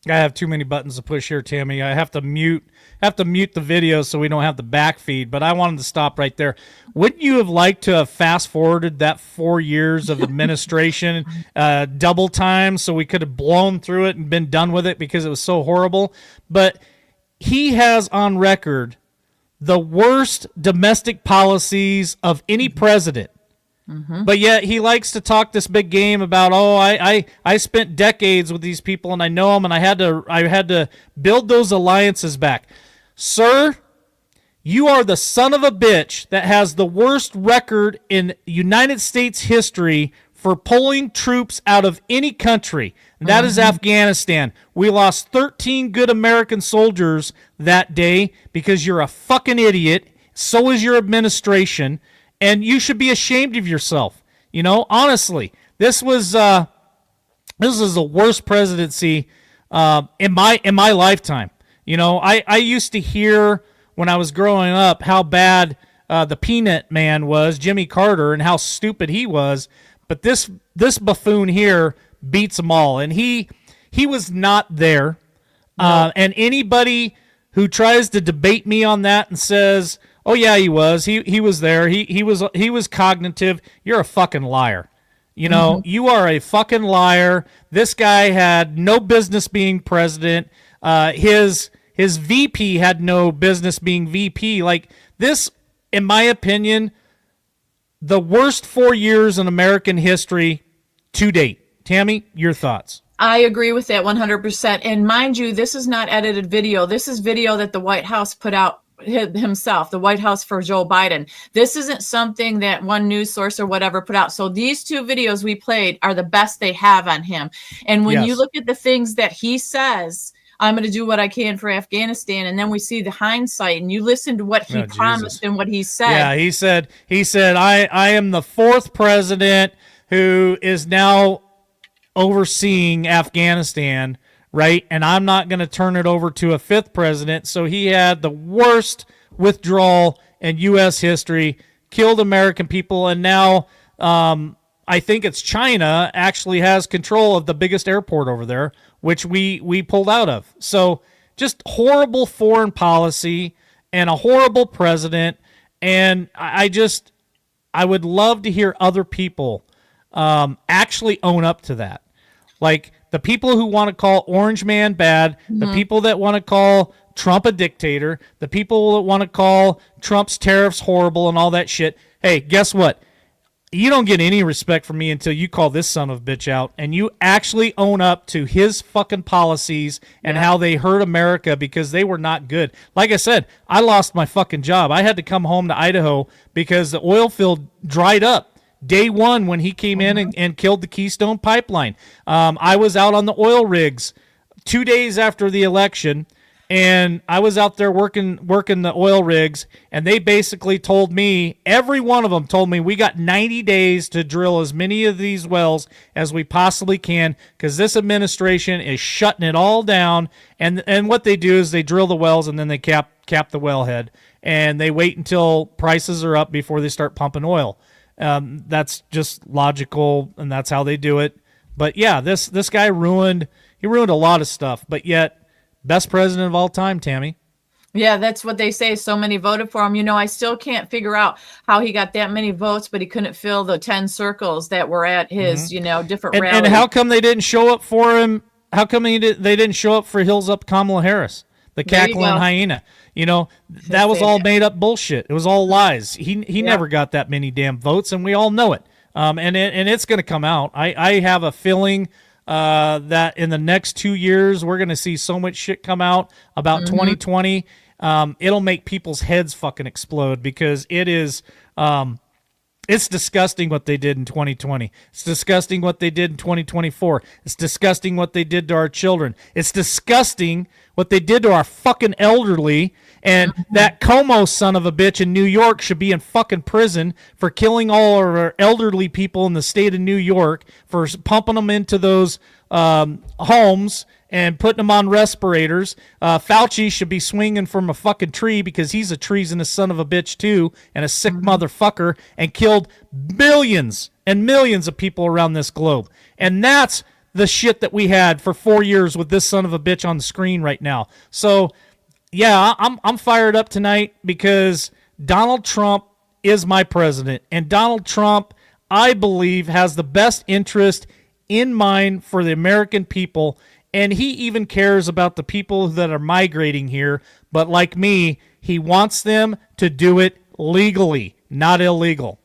I have too many buttons to push here, Tammy. I have to mute the video so we don't have the back feed, but I wanted to stop right there. Wouldn't you have liked to have fast forwarded that 4 years of administration double time so we could have blown through it and been done with it because it was so horrible? But he has on record the worst domestic policies of any president. But yet he likes to talk this big game about, I spent decades with these people and I know them and I had to build those alliances back. Sir, you are the son of a bitch that has the worst record in United States history for pulling troops out of any country. That is Afghanistan. We lost 13 good American soldiers that day because you're a fucking idiot. So is your administration. And you should be ashamed of yourself. You know, honestly, this is the worst presidency in my lifetime. You know, I used to hear when I was growing up how bad the Peanut Man was, Jimmy Carter, and how stupid he was. But this buffoon here beats them all, and he was not there. No. And anybody who tries to debate me on that and says, "Oh yeah, he was. He was there. He was cognitive." You're a fucking liar. You know, you are a fucking liar. This guy had no business being president. His VP had no business being VP. Like this, in my opinion, the worst 4 years in American history to date. Tammy, your thoughts? I agree with that 100%. And mind you, this is not edited video. This is video that the White House put out himself, the White House for Joe Biden. This isn't something that one news source or whatever put out. So these two videos we played are the best they have on him. And when you look at the things that he says, I'm going to do what I can for Afghanistan, and then we see the hindsight, and you listen to what he promised and what he said. Yeah, he said, I am the fourth president who is now overseeing Afghanistan, right? And I'm not going to turn it over to a fifth president. So he had the worst withdrawal in U.S. history, killed American people, and now I think it's China actually has control of the biggest airport over there, which we pulled out of. So just horrible foreign policy and a horrible president. And I would love to hear other people actually own up to that. Like the people who want to call Orange Man bad, the people that want to call Trump a dictator, the people that want to call Trump's tariffs horrible and all that shit. Hey, guess what? You don't get any respect from me until you call this son of a bitch out and you actually own up to his fucking policies and how they hurt America because they were not good. Like I said, I lost my fucking job. I had to come home to Idaho because the oil field dried up. Day one when he came in and killed the Keystone Pipeline. I was out on the oil rigs 2 days after the election, and I was out there working the oil rigs, and they basically told me, every one of them told me, we got 90 days to drill as many of these wells as we possibly can because this administration is shutting it all down. And what they do is they drill the wells and then they cap the wellhead, and they wait until prices are up before they start pumping oil. That's just logical, and that's how they do it. But yeah, this guy ruined a lot of stuff, but yet best president of all time, Tammy. Yeah, that's what they say. So many voted for him. You know, I still can't figure out how he got that many votes, but he couldn't fill the 10 circles that were at his, different rallies. And how come they didn't show up for him? How come they didn't show up for Hills Up Kamala Harris, the cackling hyena? You know, that was all made up bullshit. It was all lies. He never got that many damn votes, and we all know it. And it's going to come out. I have a feeling that in the next 2 years we're going to see so much shit come out about 2020. it'll make people's heads fucking explode, because it is it's disgusting what they did in 2020. It's disgusting what they did in 2024. It's disgusting what they did to our children. It's disgusting what they did to our fucking elderly. And that Como son of a bitch in New York should be in fucking prison for killing all of our elderly people in the state of New York, for pumping them into those homes and putting them on respirators. Fauci should be swinging from a fucking tree, because he's a treasonous son of a bitch too, and a sick motherfucker, and killed millions and millions of people around this globe. And that's the shit that we had for 4 years with this son of a bitch on the screen right now. So yeah, I'm fired up tonight, because Donald Trump is my president, and Donald Trump, I believe, has the best interest in mind for the American people. And he even cares about the people that are migrating here. But like me, he wants them to do it legally, not illegal.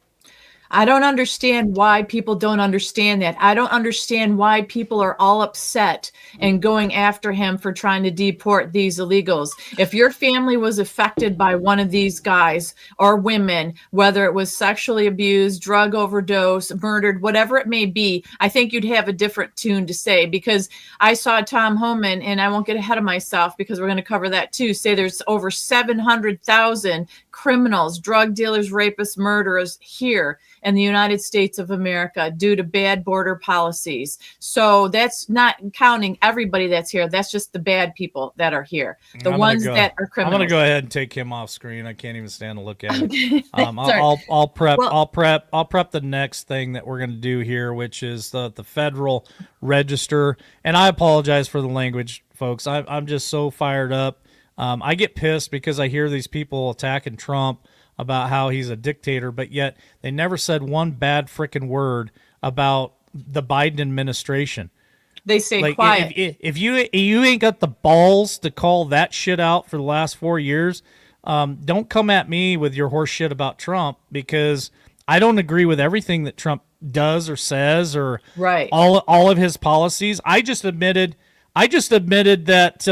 I don't understand why people don't understand that. I don't understand why people are all upset and going after him for trying to deport these illegals. If your family was affected by one of these guys or women, whether it was sexually abused, drug overdose, murdered, whatever it may be, I think you'd have a different tune to say. Because I saw Tom Homan, and I won't get ahead of myself because we're going to cover that too, say there's over 700,000 criminals, drug dealers, rapists, murderers here in the United States of America due to bad border policies. So that's not counting everybody that's here. That's just the bad people that are here. The ones that are criminals. I'm going to go ahead and take him off screen. I can't even stand to look at it. Okay. I'll prep the next thing that we're going to do here, which is the Federal Register. And I apologize for the language, folks. I'm just so fired up. I get pissed because I hear these people attacking Trump about how he's a dictator, but yet they never said one bad frickin' word about the Biden administration. They say like, quiet. If you ain't got the balls to call that shit out for the last 4 years, don't come at me with your horse shit about Trump, because I don't agree with everything that Trump does or says, or all of his policies. I just admitted that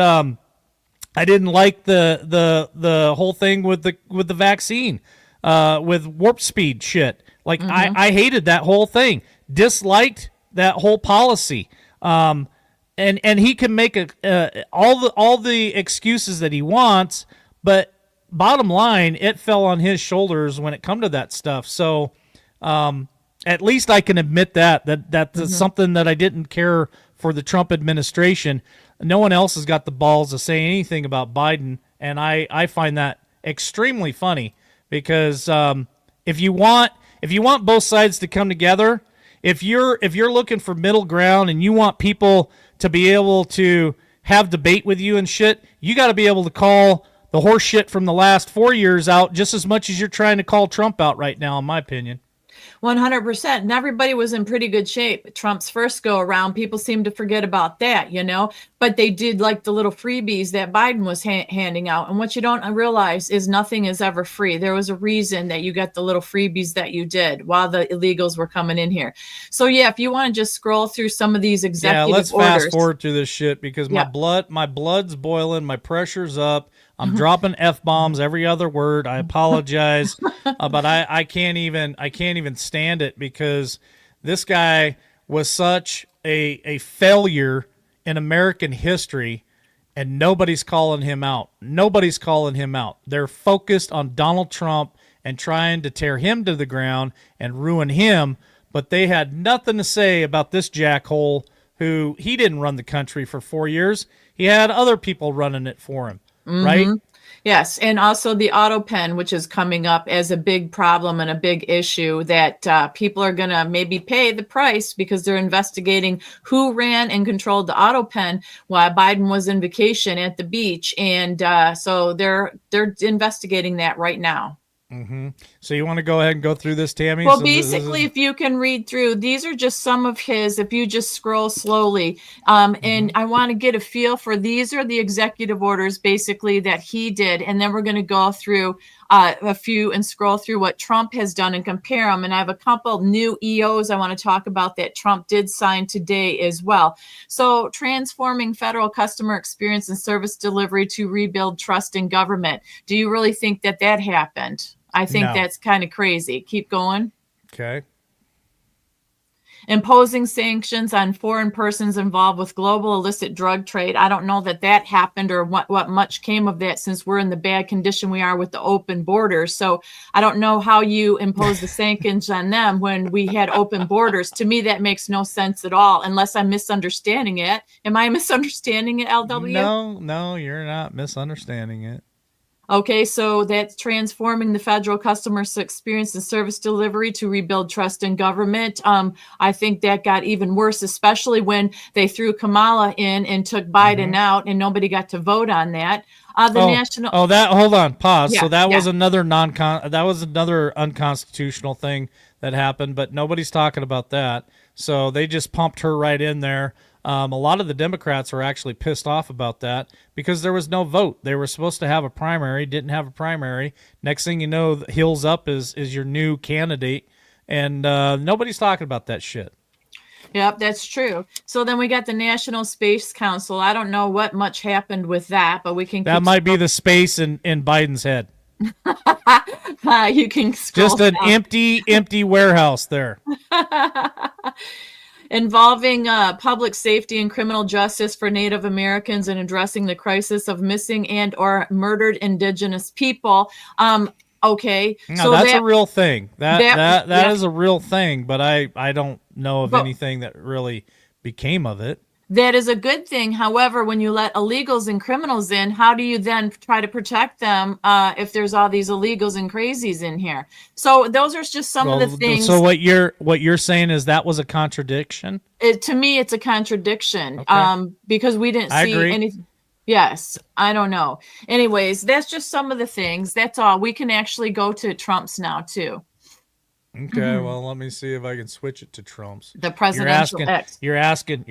I didn't like the whole thing with the vaccine, with warp speed shit. Like I hated that whole thing, disliked that whole policy. And he can make all the excuses that he wants, but bottom line, it fell on his shoulders when it come to that stuff. So at least I can admit that's something that I didn't care for the Trump administration. No one else has got the balls to say anything about Biden, and I find that extremely funny, because if you want both sides to come together, if you're looking for middle ground and you want people to be able to have debate with you and shit, you got to be able to call the horse shit from the last 4 years out just as much as you're trying to call Trump out right now, in my opinion. 100%. And everybody was in pretty good shape. Trump's first go around, people seem to forget about that, but they did like the little freebies that Biden was handing out. And what you don't realize is nothing is ever free. There was a reason that you got the little freebies that you did while the illegals were coming in here. So yeah, if you want to just scroll through some of these executive orders. Yeah, let's fast forward through this shit, because my blood's boiling, my pressure's up. I'm dropping F-bombs every other word. I apologize, but I can't even stand it, because this guy was such a failure in American history, and nobody's calling him out. Nobody's calling him out. They're focused on Donald Trump and trying to tear him to the ground and ruin him, but they had nothing to say about this jackhole who he didn't run the country for 4 years. He had other people running it for him. Right? Yes. And also the auto pen, which is coming up as a big problem and a big issue that people are going to maybe pay the price, because they're investigating who ran and controlled the auto pen while Biden was in vacation at the beach. And so they're investigating that right now. So you want to go ahead and go through this, Tammy? Well, basically, if you can read through, these are just some of his, if you just scroll slowly. And I want to get a feel for, these are the executive orders basically that he did. And then we're going to go through a few and scroll through what Trump has done and compare them. And I have a couple new EOs I want to talk about that Trump did sign today as well. So transforming federal customer experience and service delivery to rebuild trust in government. Do you really think that happened? I think that's kind of crazy. Keep going. Okay. Imposing sanctions on foreign persons involved with global illicit drug trade. I don't know that happened or what much came of that, since we're in the bad condition we are with the open borders. So I don't know how you impose the sanctions on them when we had open borders. To me, that makes no sense at all, unless I'm misunderstanding it. Am I misunderstanding it, LW? No, you're not misunderstanding it. Okay, so that's transforming the federal customer experience and service delivery to rebuild trust in government. I think that got even worse, especially when they threw Kamala in and took Biden out, and nobody got to vote on that. Hold on, pause. Yeah, so that was another unconstitutional thing that happened, but nobody's talking about that. So they just pumped her right in there. A lot of the Democrats are actually pissed off about that because there was no vote. They were supposed to have a primary, didn't have a primary. Next thing you know, Hills Up is your new candidate, and nobody's talking about that shit. Yep, that's true. So then we got the National Space Council. I don't know what much happened with that, but we can. That might be the space in Biden's head. You can scroll just an down. empty warehouse there. Involving public safety and criminal justice for Native Americans and addressing the crisis of missing and or murdered Indigenous people. Okay, no, so that's a real thing. That is yeah. a real thing, but I don't know of anything that really became of it. That is a good thing. However, when you let illegals and criminals in, how do you then try to protect them if there's all these illegals and crazies in here? So those are just some of the things. So what you're saying is that was a contradiction? To me, it's a contradiction. Okay. Because we didn't see anything. Yes, I don't know. Anyways, that's just some of the things. That's all. We can actually go to Trump's now too. Okay, well, let me see if I can switch it to Trump's. The presidential X. You're asking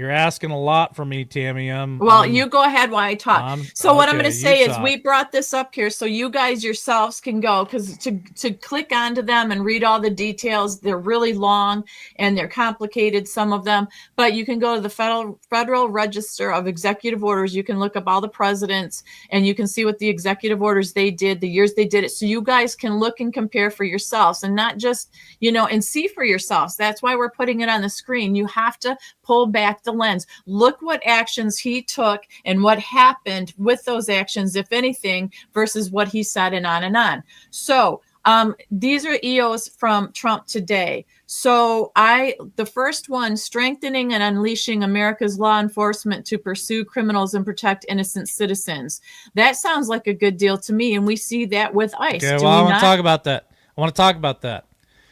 a lot from me, Tammy. You go ahead while I talk. What I'm going to say is we brought this up here so you guys yourselves can go, because to click onto them and read all the details, they're really long and they're complicated, some of them. But you can go to the Federal Register of Executive Orders. You can look up all the presidents and you can see what the executive orders they did, the years they did it. So you guys can look and compare for yourselves and not just and see for yourselves. That's why we're putting it on the screen. You have to pull back the lens. Look what actions he took and what happened with those actions, if anything, versus what he said and on and on. So these are EOs from Trump today. So the first one, strengthening and unleashing America's law enforcement to pursue criminals and protect innocent citizens. That sounds like a good deal to me. And we see that with ICE. Okay, well, I want to talk about that.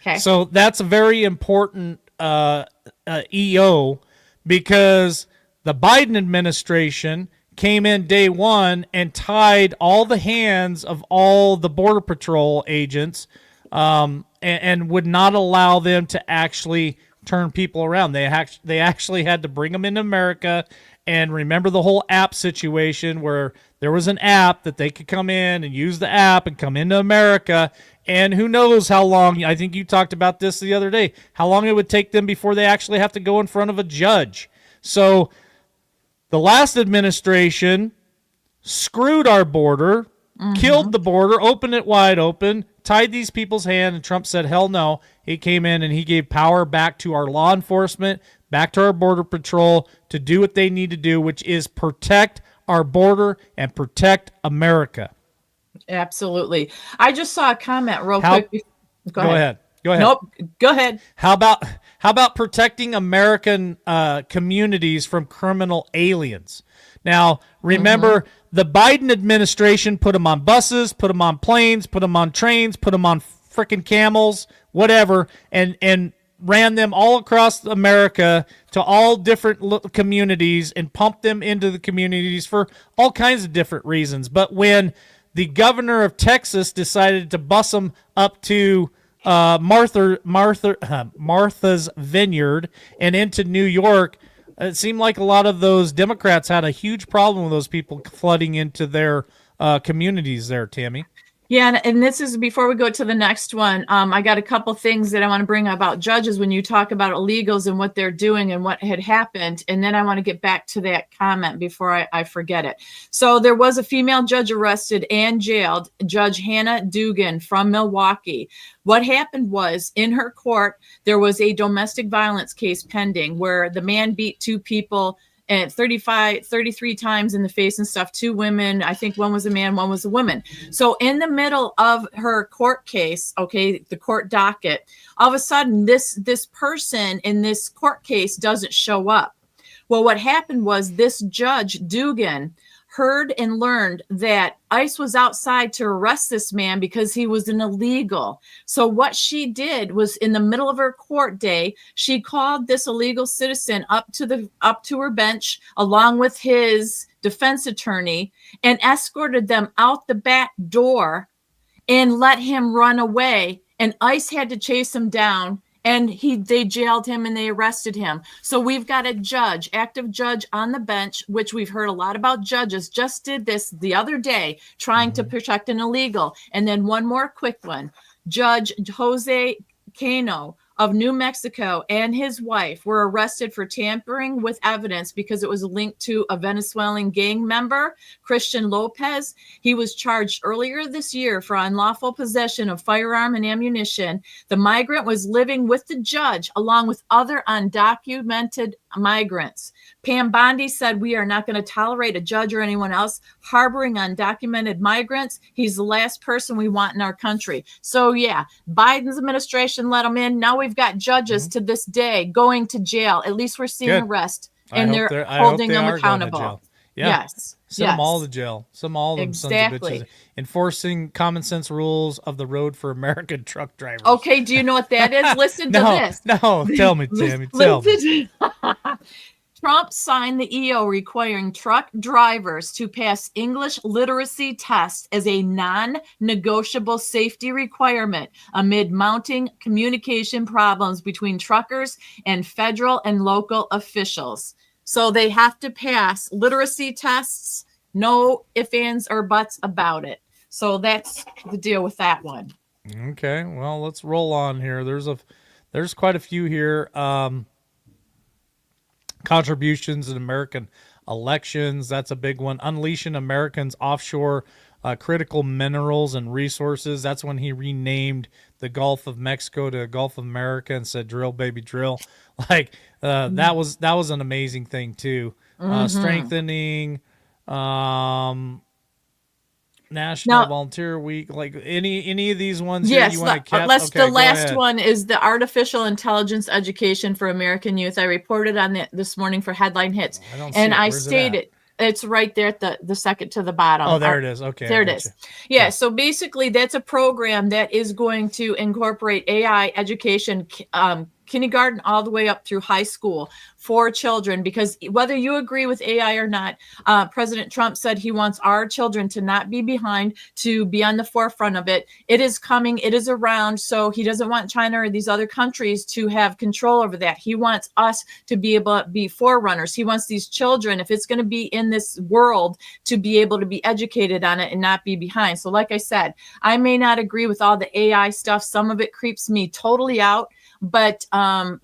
Okay. So that's a very important EO because the Biden administration came in day one and tied all the hands of all the Border Patrol agents and would not allow them to actually turn people around. They actually had to bring them into America. And remember the whole app situation where there was an app that they could come in and use the app and come into America. And who knows how long, I think you talked about this the other day, how long it would take them before they actually have to go in front of a judge. So the last administration screwed our border, killed the border, opened it wide open, tied these people's hand, and Trump said, hell no. He came in and he gave power back to our law enforcement, back to our Border Patrol to do what they need to do, which is protect our border and protect America. Absolutely. I just saw a comment real quick. Go ahead. Nope. Go ahead. How about protecting American communities from criminal aliens? Now, remember, the Biden administration put them on buses, put them on planes, put them on trains, put them on freaking camels, whatever, and ran them all across America to all different communities and pumped them into the communities for all kinds of different reasons. But when the governor of Texas decided to bus them up to Martha's Vineyard and into New York, it seemed like a lot of those Democrats had a huge problem with those people flooding into their communities there, Tammy. Yeah, and this is before we go to the next one. I got a couple things that I want to bring about judges when you talk about illegals and what they're doing and what had happened. And then I want to get back to that comment before I forget it. So there was a female judge arrested and jailed, Judge Hannah Dugan from Milwaukee. What happened was in her court, there was a domestic violence case pending where the man beat two people and 33 times in the face and stuff, two women. I think one was a man, one was a woman. So in the middle of her court case, okay, the court docket, all of a sudden this person in this court case doesn't show up. Well, what happened was this Judge Dugan heard and learned that ICE was outside to arrest this man because he was an illegal. So what she did was in the middle of her court day, she called this illegal citizen up to her bench along with his defense attorney and escorted them out the back door and let him run away. And ICE had to chase him down. And they jailed him and they arrested him. So we've got a judge, active judge on the bench, which we've heard a lot about judges, just did this the other day, trying to protect an illegal. And then one more quick one. Judge Jose Cano of New Mexico and his wife were arrested for tampering with evidence because it was linked to a Venezuelan gang member, Christian Lopez. He was charged earlier this year for unlawful possession of firearm and ammunition. The migrant was living with the judge along with other undocumented migrants. Pam Bondi said, "We are not going to tolerate a judge or anyone else harboring undocumented migrants. He's the last person we want in our country." So yeah, Biden's administration let him in. Now we've got judges to this day going to jail. At least we're seeing arrest, and they're holding them accountable. Yeah. Yes. Send them all to jail. Send all of them sons of Exactly. bitches. Enforcing common sense rules of the road for American truck drivers. Okay, do you know what that is? Listen to this. No, tell me, Tammy. Tell me. Trump signed the EO requiring truck drivers to pass English literacy tests as a non-negotiable safety requirement amid mounting communication problems between truckers and federal and local officials. So they have to pass literacy tests, no ifs, ands, or buts about it. So that's the deal with that one. Okay, well, let's roll on here. There's quite a few here. Contributions in American elections, that's a big one. Unleashing Americans' offshore critical minerals and resources. That's when he renamed the Gulf of Mexico to Gulf of America and said, "Drill, baby, drill." Like that was an amazing thing too. Strengthening National Volunteer Week, like any of these ones. Yes, here you want to catch? The last one is the artificial intelligence education for American youth. I reported on that this morning for Headline Hits, I stated it's right there at the second to the bottom. Oh, there it is. Okay, there it is. Yeah, so basically that's a program that is going to incorporate AI education, kindergarten all the way up through high school for children, because whether you agree with AI or not, President Trump said he wants our children to not be behind, to be on the forefront of it. It is coming, it is around, so he doesn't want China or these other countries to have control over that. He wants us to be able to be forerunners. He wants these children, if it's going to be in this world, to be able to be educated on it and not be behind. So like I said, I may not agree with all the AI stuff. Some of it creeps me totally out. But, I'm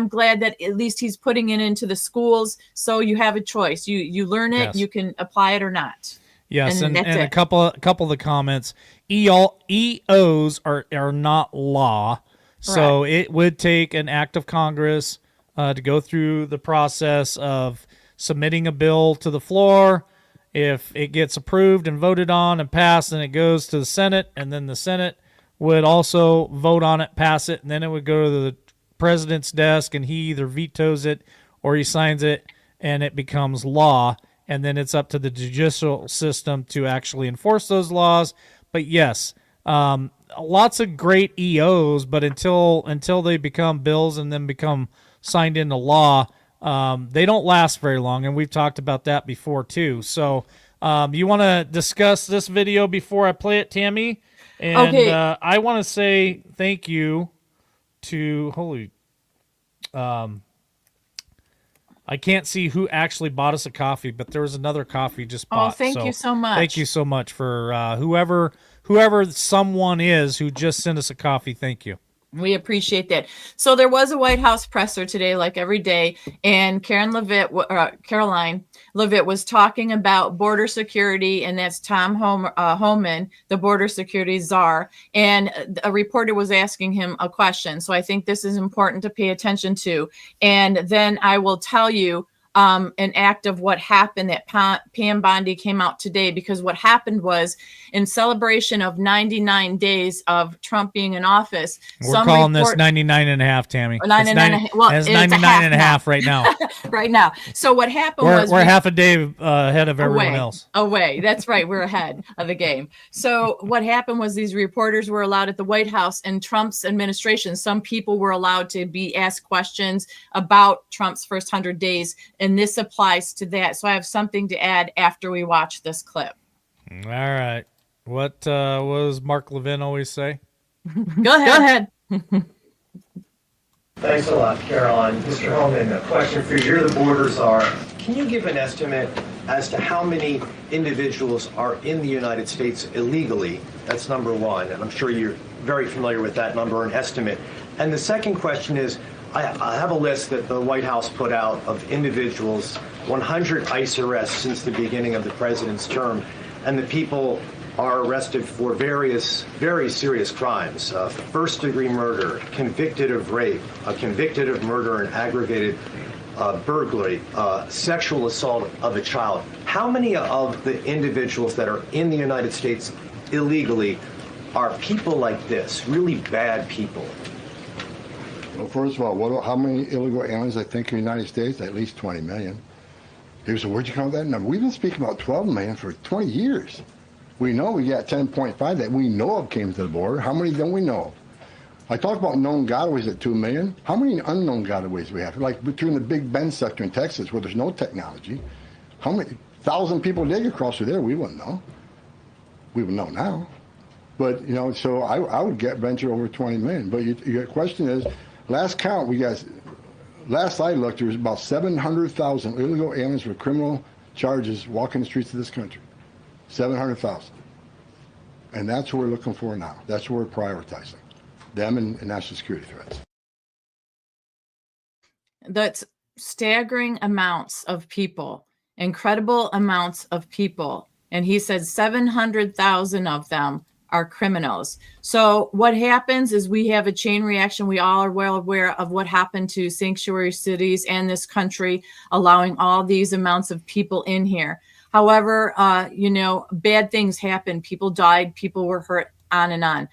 glad that at least he's putting it into the schools. So you have a choice. You learn it, you can apply it or not. Yes. And a couple of the comments, EOs are not law. So it would take an act of Congress to go through the process of submitting a bill to the floor. If it gets approved and voted on and passed, then it goes to the Senate, and then the Senate would also vote on it, pass it, and then it would go to the president's desk, and he either vetoes it or he signs it, and it becomes law. And then it's up to the judicial system to actually enforce those laws. But yes, lots of great EOs, but until they become bills and then become signed into law, they don't last very long. And we've talked about that before too. So you want to discuss this video before I play it, Tammy? And I want to say thank you to I can't see who actually bought us a coffee, but there was another coffee just bought. Oh, thank you so much. Thank you so much for whoever whoever someone is who just sent us a coffee. Thank you. We appreciate that. So there was a White House presser today, like every day, and Caroline Levitt was talking about border security, and that's Tom Homan, the border security czar, and a reporter was asking him a question. So I think this is important to pay attention to. And then I will tell you an act of what happened that Pam Bondi came out today, because what happened was, in celebration of 99 days of Trump being in office, we're calling this 99 and a half, Tammy. 99 well, it's 99 and a half right now. Right now. So what happened we're half a day ahead of everyone else. Away. That's right. We're ahead of the game. So what happened was these reporters were allowed at the White House in Trump's administration. Some people were allowed to be asked questions about Trump's first 100 days. And this applies to that. So I have something to add after we watch this clip. All right. What does Mark Levin always say? Go ahead. Thanks a lot, Caroline. Mr. Holman, a question for you. You're the border czar. Can you give an estimate as to how many individuals are in the United States illegally? That's number one, and I'm sure you're very familiar with that number, an estimate. And the second question is, I have a list that the White House put out of individuals, 100 ICE arrests since the beginning of the president's term, and the people are arrested for various very serious crimes: first-degree murder, convicted of rape, convicted of murder and aggravated burglary, sexual assault of a child. How many of the individuals that are in the United States illegally are people like this, really bad people? Well, first of all, how many illegal aliens I think in the United States? At least 20 million. Here's where'd you come with that number? We've been speaking about 12 million for 20 years. We know we got 10.5 that we know of came to the border. How many don't we know of? I talked about known gotaways at 2 million. How many unknown gotaways do we have? Like between the Big Bend sector in Texas, where there's no technology, how many 1,000 people did get across through there? We wouldn't know. We would know now. But, you know, so I would venture over 20 million. But your question is, last count, last I looked, there was about 700,000 illegal aliens with criminal charges walking the streets of this country. 700,000. And that's what we're looking for now. That's what we're prioritizing. Them and national security threats. That's staggering amounts of people, incredible amounts of people. And he said 700,000 of them are criminals. So what happens is we have a chain reaction. We all are well aware of what happened to sanctuary cities and this country, allowing all these amounts of people in here. However, bad things happened. People died, people were hurt, on and on.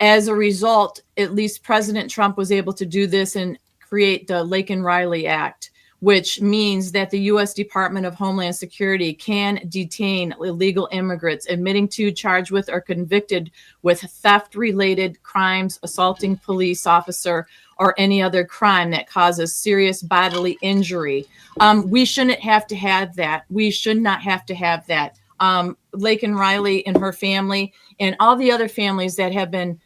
As a result, at least President Trump was able to do this and create the Laken Riley Act, which means that the U.S. Department of Homeland Security can detain illegal immigrants admitting to, charged with, or convicted with theft-related crimes, assaulting police officer, or any other crime that causes serious bodily injury. We shouldn't have to have that. We should not have to have that. Laken Riley and her family and all the other families that have been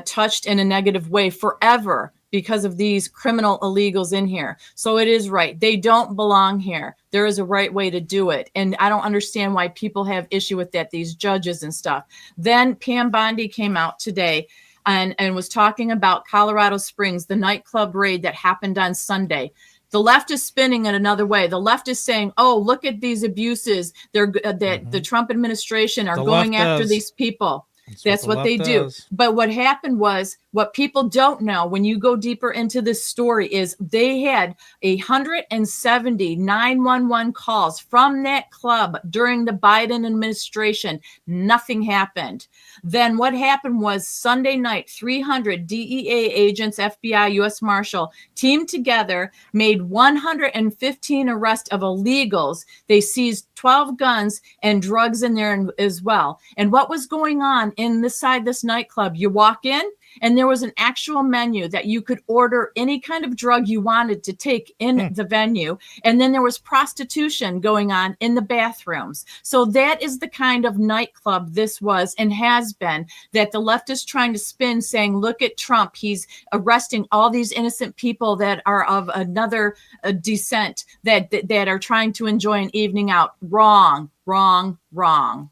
touched in a negative way forever because of these criminal illegals in here. So it is right. They don't belong here. There is a right way to do it. And I don't understand why people have issue with that, these judges and stuff. Then Pam Bondi came out today and was talking about Colorado Springs, the nightclub raid that happened on Sunday. The left is spinning it another way. The left is saying, oh, look at these abuses that the Trump administration are going after these people. That's what they do. But what happened was, what people don't know when you go deeper into this story is they had 170 911 calls from that club during the Biden administration. Nothing happened. Then what happened was Sunday night, 300 DEA agents, FBI, U.S. Marshal teamed together, made 115 arrests of illegals. They seized 12 guns and drugs in there as well. And what was going on inside this nightclub? You walk in, and there was an actual menu that you could order any kind of drug you wanted to take in the venue. And then there was prostitution going on in the bathrooms. So that is the kind of nightclub this was and has been, that the left is trying to spin, saying, look at Trump. He's arresting all these innocent people that are of another descent that are trying to enjoy an evening out. Wrong, wrong, wrong.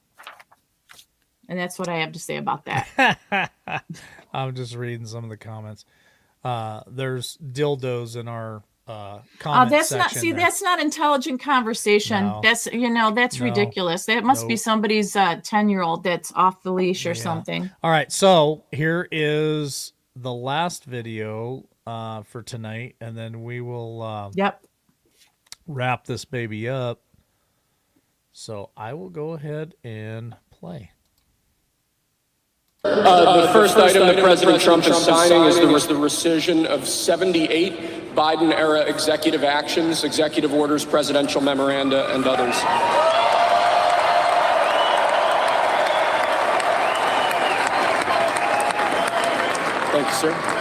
And that's what I have to say about that. I'm just reading some of the comments. There's dildos in our comment that's section. Not see there. That's not intelligent conversation. No. That's that's ridiculous. That must be somebody's 10-year-old that's off the leash or something. All right, so here is the last video for tonight, and then we will wrap this baby up. So I will go ahead and play. The first item that President Trump is signing is the rescission of 78 Biden-era executive actions, executive orders, presidential memoranda, and others. Thank you, sir.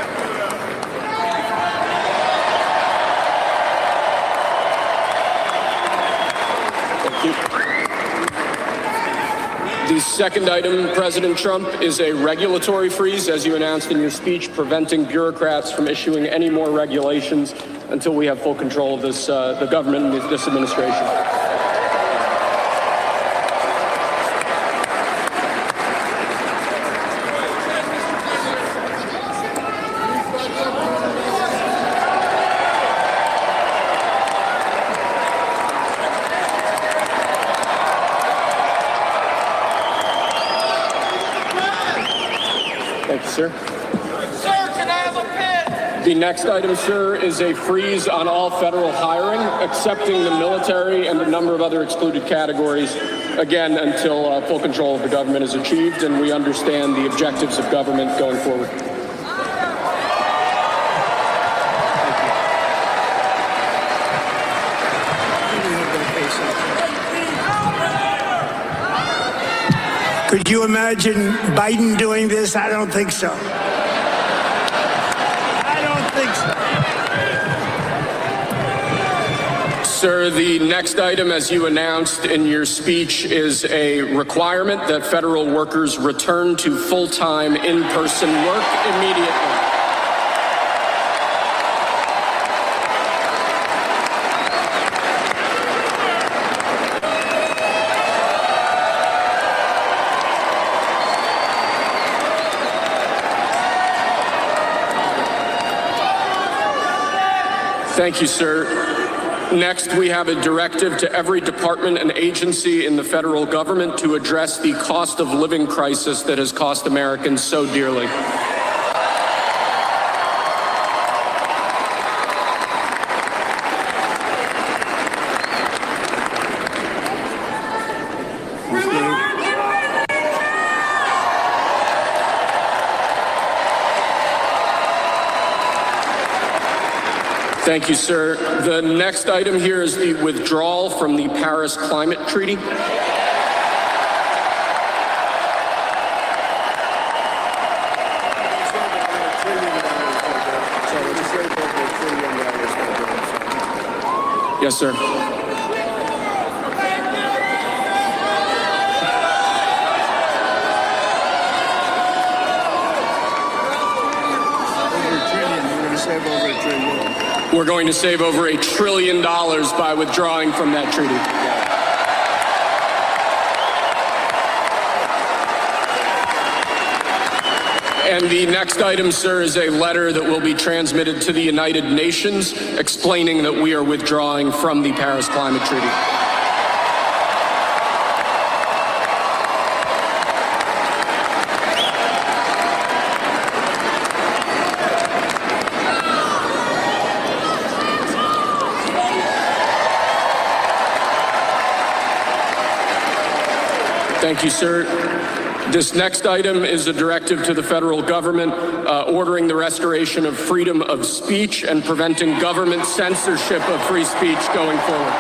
The second item, President Trump, is a regulatory freeze, as you announced in your speech, preventing bureaucrats from issuing any more regulations until we have full control of this, the government and this administration. Thank you, sir. Sir, can I have a pen? The next item, sir, is a freeze on all federal hiring, excepting the military and a number of other excluded categories, again, until full control of the government is achieved and we understand the objectives of government going forward. Could you imagine Biden doing this? I don't think so. I don't think so. Sir, the next item, as you announced in your speech, is a requirement that federal workers return to full-time in-person work immediately. Thank you, sir. Next, we have a directive to every department and agency in the federal government to address the cost of living crisis that has cost Americans so dearly. Thank you, sir. The next item here is the withdrawal from the Paris Climate Treaty. Yes, sir. We're going to save over $1 trillion by withdrawing from that treaty. And the next item, sir, is a letter that will be transmitted to the United Nations explaining that we are withdrawing from the Paris Climate Treaty. Thank you, sir. This next item is a directive to the federal government ordering the restoration of freedom of speech and preventing government censorship of free speech going forward.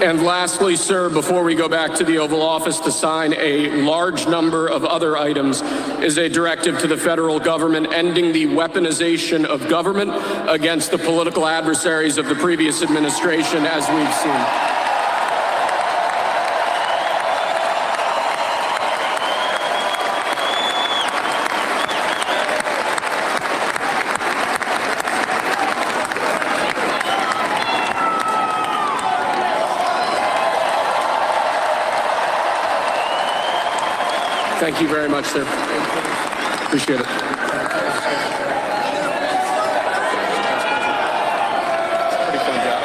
And lastly, sir, before we go back to the Oval Office to sign a large number of other items, is a directive to the federal government ending the weaponization of government against the political adversaries of the previous administration, as we've seen. Thank you very much, sir. Appreciate it. Pretty fun job.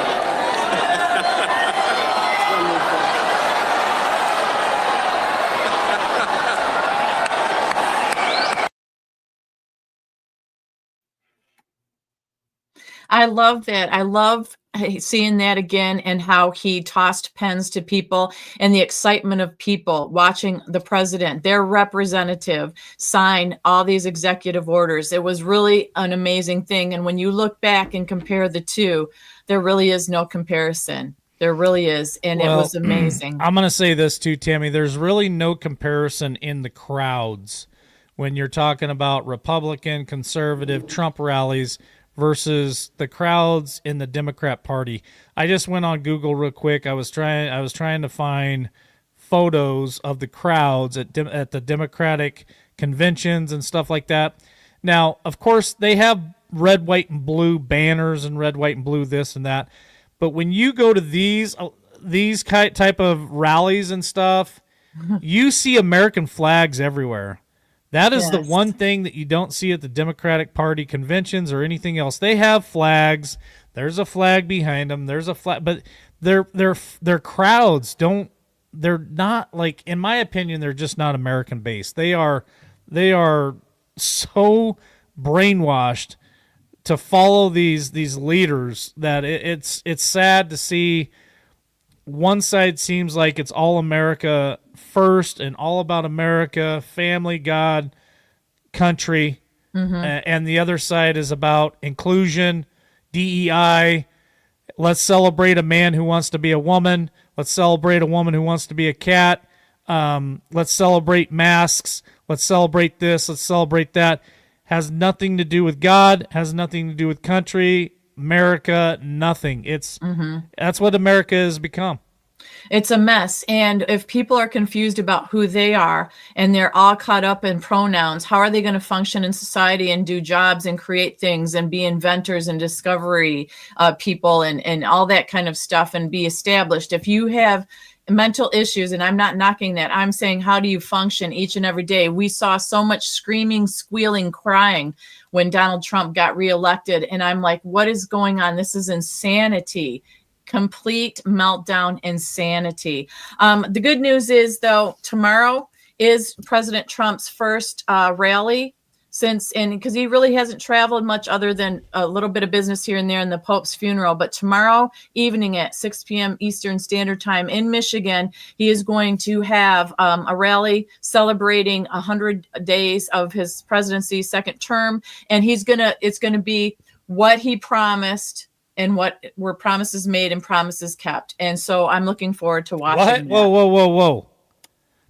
I love that. I love seeing that again and how he tossed pens to people and the excitement of people watching the president, their representative, sign all these executive orders. It was really an amazing thing. And when you look back and compare the two, there really is no comparison. There really is. And it was amazing. I'm going to say this too, Tammy. There's really no comparison in the crowds when you're talking about Republican, conservative, Trump rallies versus the crowds in the Democrat Party. I just went on Google real quick. I was trying to find photos of the crowds at the Democratic conventions and stuff like that. Now, of course, they have red, white, and blue banners and red, white, and blue this and that. But when you go to these type of rallies and stuff, you see American flags everywhere. That is the one thing that you don't see at the Democratic Party conventions or anything else. They have flags. There's a flag behind them. There's a flag, but their crowds don't. They're not, like, in my opinion, they're just not American based. They are so brainwashed to follow these leaders that it's sad to see. One side seems like it's all America first and all about America, family, God, country, and the other side is about inclusion, DEI. Let's celebrate a man who wants to be a woman. Let's celebrate a woman who wants to be a cat. Let's celebrate masks. Let's celebrate this. Let's celebrate that. Has nothing to do with God. Has nothing to do with country. America, nothing. That's what America has become. It's a mess. And if people are confused about who they are and they're all caught up in pronouns, how are they going to function in society and do jobs and create things and be inventors and discovery people and all that kind of stuff and be established? If you have mental issues, and I'm not knocking that, I'm saying, how do you function each and every day? We saw so much screaming, squealing, crying when Donald Trump got reelected. And I'm like, what is going on? This is insanity. Complete meltdown, insanity. The good news is, though, tomorrow is President Trump's first rally because he really hasn't traveled much other than a little bit of business here and there in the Pope's funeral. But tomorrow evening at 6 p.m. Eastern Standard Time in Michigan, he is going to have a rally celebrating 100 days of his presidency, second term. And it's going to be what he promised and what were promises made and promises kept. And so I'm looking forward to watching. What? Whoa.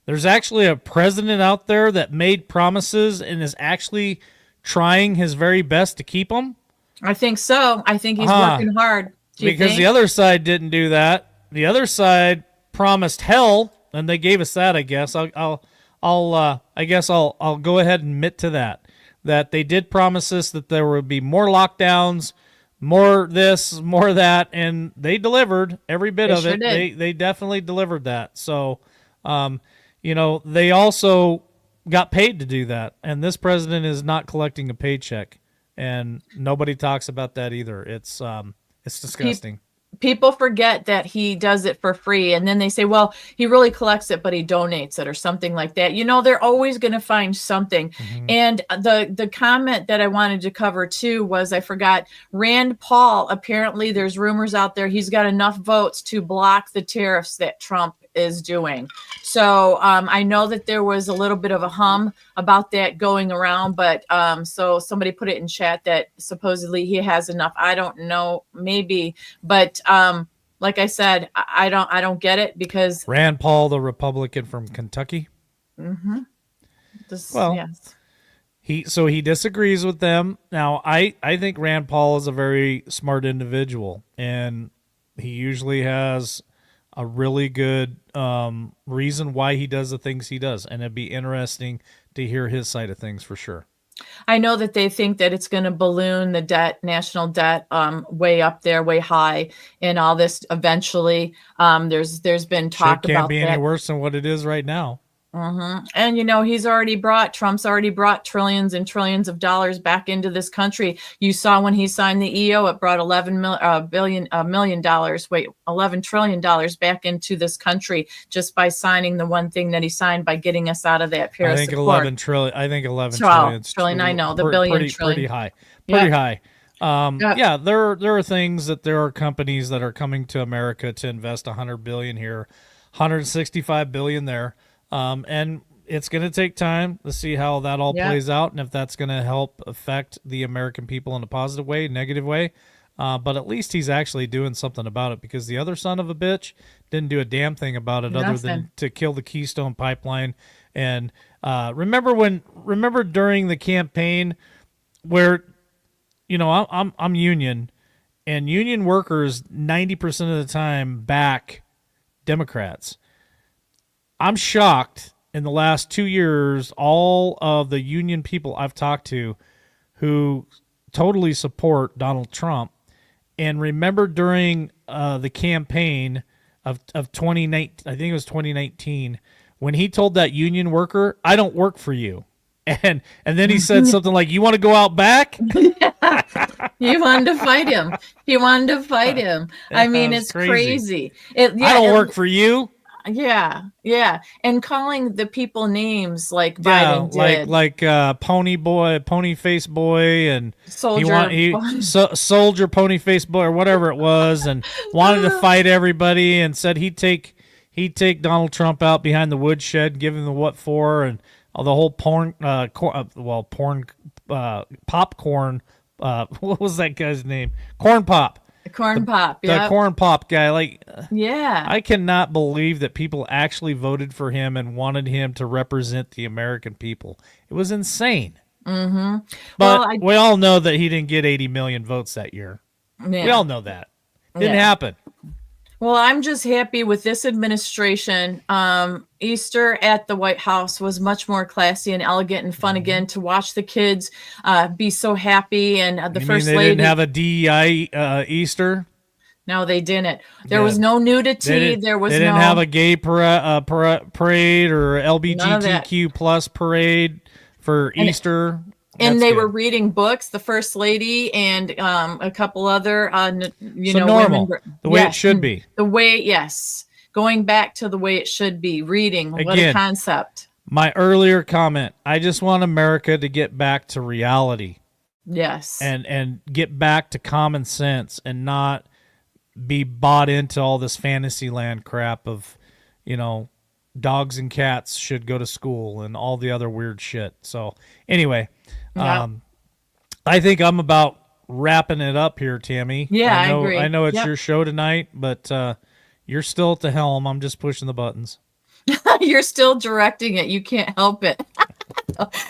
There's actually a president out there that made promises and is actually trying his very best to keep them? I think so. I think he's working hard. Because the other side didn't do that. The other side promised hell, and they gave us that, I guess. I'll go ahead and admit to that they did promise us that there would be more lockdowns, more this, more that, and they delivered every bit of it. They definitely delivered that. So, they also got paid to do that, and this president is not collecting a paycheck, and nobody talks about that either. It's disgusting. People forget that he does it for free, and then they say, well, he really collects it, but he donates it or something like that. They're always going to find something. And the comment that I wanted to cover too was, I forgot, Rand Paul, apparently there's rumors out there he's got enough votes to block the tariffs that Trump is doing. So I know that there was a little bit of a hum about that going around, but so somebody put it in chat that supposedly he has enough. I don't know, maybe, but like I said, I don't get it, because Rand Paul, the Republican from Kentucky. Yes. He disagrees with them. Now, I think Rand Paul is a very smart individual, and he usually has a really good reason why he does the things he does, and it'd be interesting to hear his side of things for sure. I know that they think that it's going to balloon the debt, national debt, way up there, way high, and all this eventually. There's been talk about that. Can't be any worse than what it is right now. And Trump's already brought trillions and trillions of dollars back into this country. You saw when he signed the EO, it brought $11 trillion back into this country just by signing the one thing that he signed by getting us out of that Paris I think Accord. 11 trillion. I think 11 trillion. I know the billion trillion. Pretty high. Yep. Pretty high. Yep. Yeah, there are things that there are companies that are coming to America to invest 100 billion here, 165 billion there. And it's going to take time to see how that all plays out and if that's going to help affect the American people in a positive way, negative way. But at least he's actually doing something about it, because the other son of a bitch didn't do a damn thing about it other than to kill the Keystone Pipeline. And remember during the campaign where, I'm union, and union workers 90% of the time back Democrats. I'm shocked in the last 2 years, all of the union people I've talked to who totally support Donald Trump. And remember during the campaign of 2019, I think it was 2019, when he told that union worker, "I don't work for you." And then he said something like, "You want to go out back?" He wanted to fight him. I mean, it's crazy. I don't work for you. Yeah. And calling the people names like Biden did. Like Pony Boy, Pony Face Boy, and Soldier Pony Face Boy, or whatever it was, and wanted to fight everybody, and said he'd take Donald Trump out behind the woodshed, give him the what for, and the whole popcorn. What was that guy's name? Corn Pop. The Corn Pop guy. I cannot believe that people actually voted for him and wanted him to represent the American people. It was insane. But we all know that he didn't get 80 million votes that year. Yeah. We all know that. Didn't happen. Well, I'm just happy with this administration. Easter at the White House was much more classy and elegant and fun again to watch the kids be so happy. And the First Lady. They didn't have a DEI Easter? No, they didn't. There was no nudity. They didn't have a gay parade or LGBTQ plus parade for Easter. And they were reading books, the First Lady and a couple other, normal, women. The way it should be. Going back to the way it should be, reading. What a concept. My earlier comment, I just want America to get back to reality. Yes. And get back to common sense and not be bought into all this fantasy land crap of, dogs and cats should go to school and all the other weird shit. So anyway, I think I'm about wrapping it up here, Tammy. Yeah, I agree. I know it's your show tonight, but you're still at the helm. I'm just pushing the buttons. You're still directing it. You can't help it.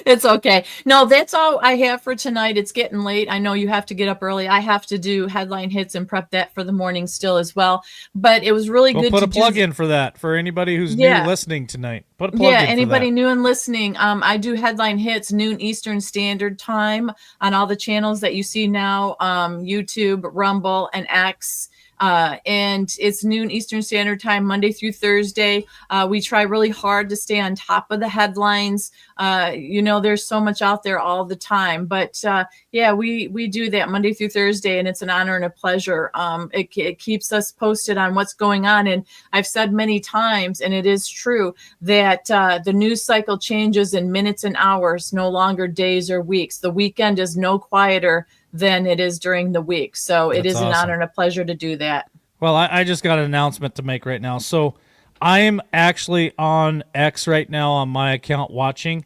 It's okay. No, that's all I have for tonight. It's getting late. I know you have to get up early. I have to do headline hits and prep that for the morning still as well. But it was really good. Put a plug in for that for anybody who's new listening tonight. Put a plug in anybody for that. new and listening. I do headline hits noon Eastern Standard Time on all the channels that you see now, YouTube, Rumble, and X. And it's noon Eastern Standard Time, Monday through Thursday. We try really hard to stay on top of the headlines. There's so much out there all the time, but we do that Monday through Thursday, and it's an honor and a pleasure. It keeps us posted on what's going on. And I've said many times, and it is true, that the news cycle changes in minutes and hours, no longer days or weeks. The weekend is no quieter than it is during the week. So it is an honor and a pleasure to do that. Well, I just got an announcement to make right now. So I'm actually on X right now on my account watching,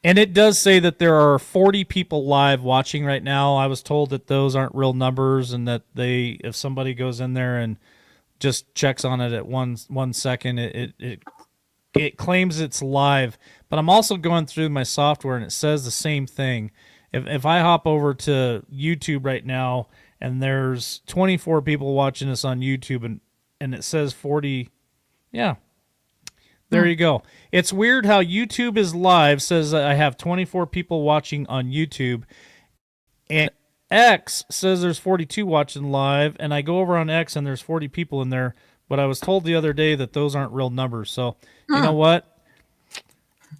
and it does say that there are 40 people live watching right now. I was told that those aren't real numbers, and that if somebody goes in there and just checks on it at one second, it claims it's live. But I'm also going through my software, and it says the same thing. If I hop over to YouTube right now and there's 24 people watching us on YouTube and it says 40, there you go. It's weird how YouTube is live, says that I have 24 people watching on YouTube, and X says there's 42 watching live, and I go over on X and there's 40 people in there, but I was told the other day that those aren't real numbers. So you know what?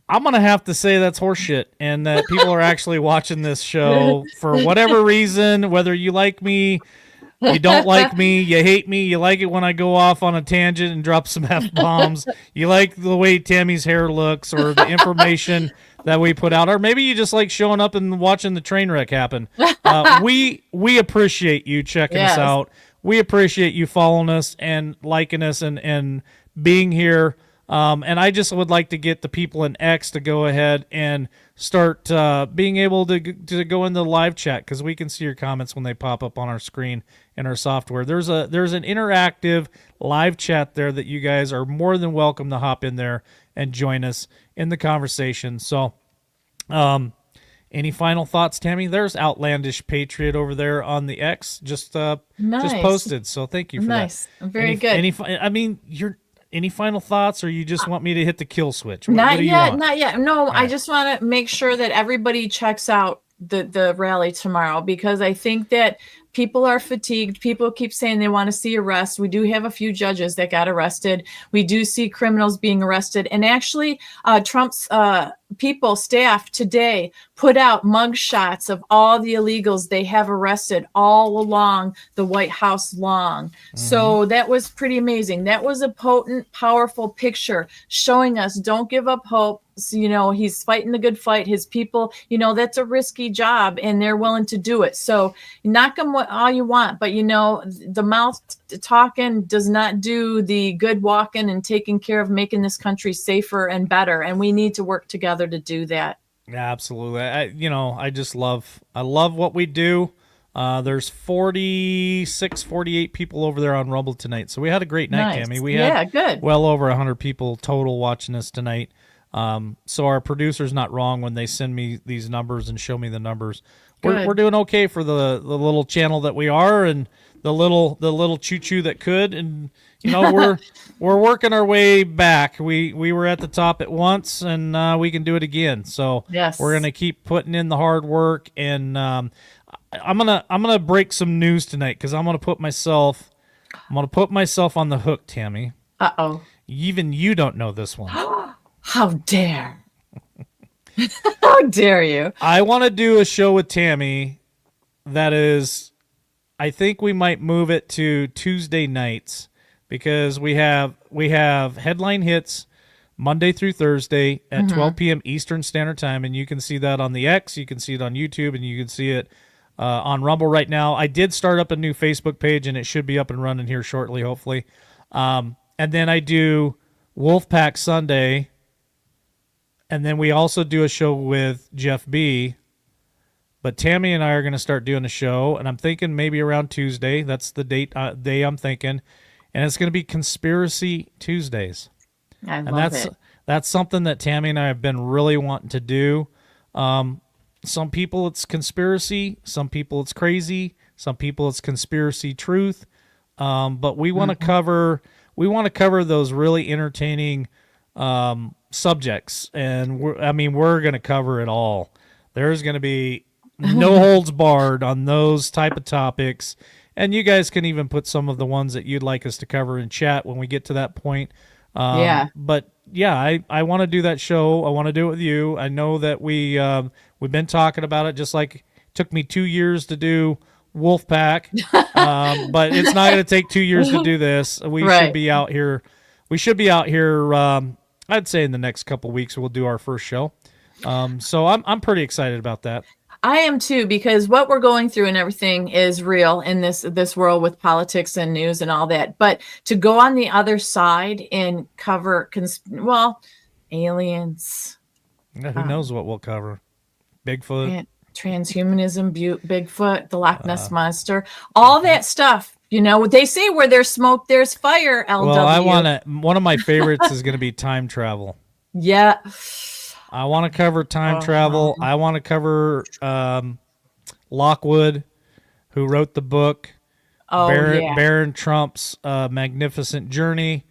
I'm going to have to say that's horseshit, and that people are actually watching this show for whatever reason, whether you like me, you don't like me, you hate me, you like it when I go off on a tangent and drop some F-bombs, you like the way Tammy's hair looks or the information that we put out, or maybe you just like showing up and watching the train wreck happen. We appreciate you checking us out. We appreciate you following us and liking us and being here. And I just would like to get the people in X to go ahead and start being able to go into the live chat, because we can see your comments when they pop up on our screen in our software. There's an interactive live chat there that you guys are more than welcome to hop in there and join us in the conversation. So, any final thoughts, Tammy? There's Outlandish Patriot over there on the X, just posted. So thank you for that. Very good. Any final thoughts, or you just want me to hit the kill switch? Not yet. No, I just want to make sure that everybody checks out the rally tomorrow, because I think that people are fatigued. People keep saying they want to see arrests. We do have a few judges that got arrested. We do see criminals being arrested. And actually, Trump's staff today put out mug shots of all the illegals they have arrested all along the White House lawn. So that was pretty amazing. That was a potent, powerful picture showing us don't give up hope. So, he's fighting the good fight. His people, that's a risky job, and they're willing to do it. So knock them all you want, but the mouth talking does not do the good walking and taking care of making this country safer and better. And we need to work together to do that. Yeah, absolutely. I love what we do. There's 48 people over there on Rumble tonight. So we had a great night, Nice. Tammy. We had good. well over 100 people total watching us tonight. So our producer's not wrong when they send me these numbers and show me the numbers. We're doing okay for the little channel that we are, and the little choo-choo that could, and we're working our way back. We were at the top at once, and we can do it again. So we're gonna keep putting in the hard work, and I'm gonna break some news tonight, because I'm gonna put myself on the hook, Tammy. Uh-oh. Even you don't know this one. How dare. How dare you? I want to do a show with Tammy that is, I think we might move it to Tuesday nights, because we have headline hits Monday through Thursday at 12 p.m. Eastern Standard Time, and you can see that on the X, you can see it on YouTube, and you can see it on Rumble right now. I did start up a new Facebook page, and it should be up and running here shortly, hopefully. And then I do Wolfpack Sunday. And then we also do a show with Jeff B. But Tammy and I are going to start doing a show, and I'm thinking maybe around Tuesday. That's the day I'm thinking. And it's going to be Conspiracy Tuesdays. I love it. That's something that Tammy and I have been really wanting to do. Some people it's conspiracy, some people it's crazy, some people it's conspiracy truth. But we want to cover those really entertaining subjects, and we're going to cover it all. There's going to be no holds barred on those type of topics, and you guys can even put some of the ones that you'd like us to cover in chat when we get to that point. But yeah, I want to do that show. I want to do it with you. I know that we've been talking about it, just like it took me 2 years to do Wolfpack, but it's not going to take 2 years to do this. We should be out here. I'd say in the next couple of weeks we'll do our first show. So I'm pretty excited about that. I am too, because what we're going through and everything is real in this world with politics and news and all that. But to go on the other side and cover, aliens. Yeah, who knows what we'll cover? Bigfoot. Transhumanism, Bigfoot, the Loch Ness Monster, all that stuff. They say where there's smoke, there's fire, LW. Well, one of my favorites is going to be time travel. Yeah. I want to cover time travel. I want to cover Lockwood, who wrote the book, Baron Trump's Magnificent Journey.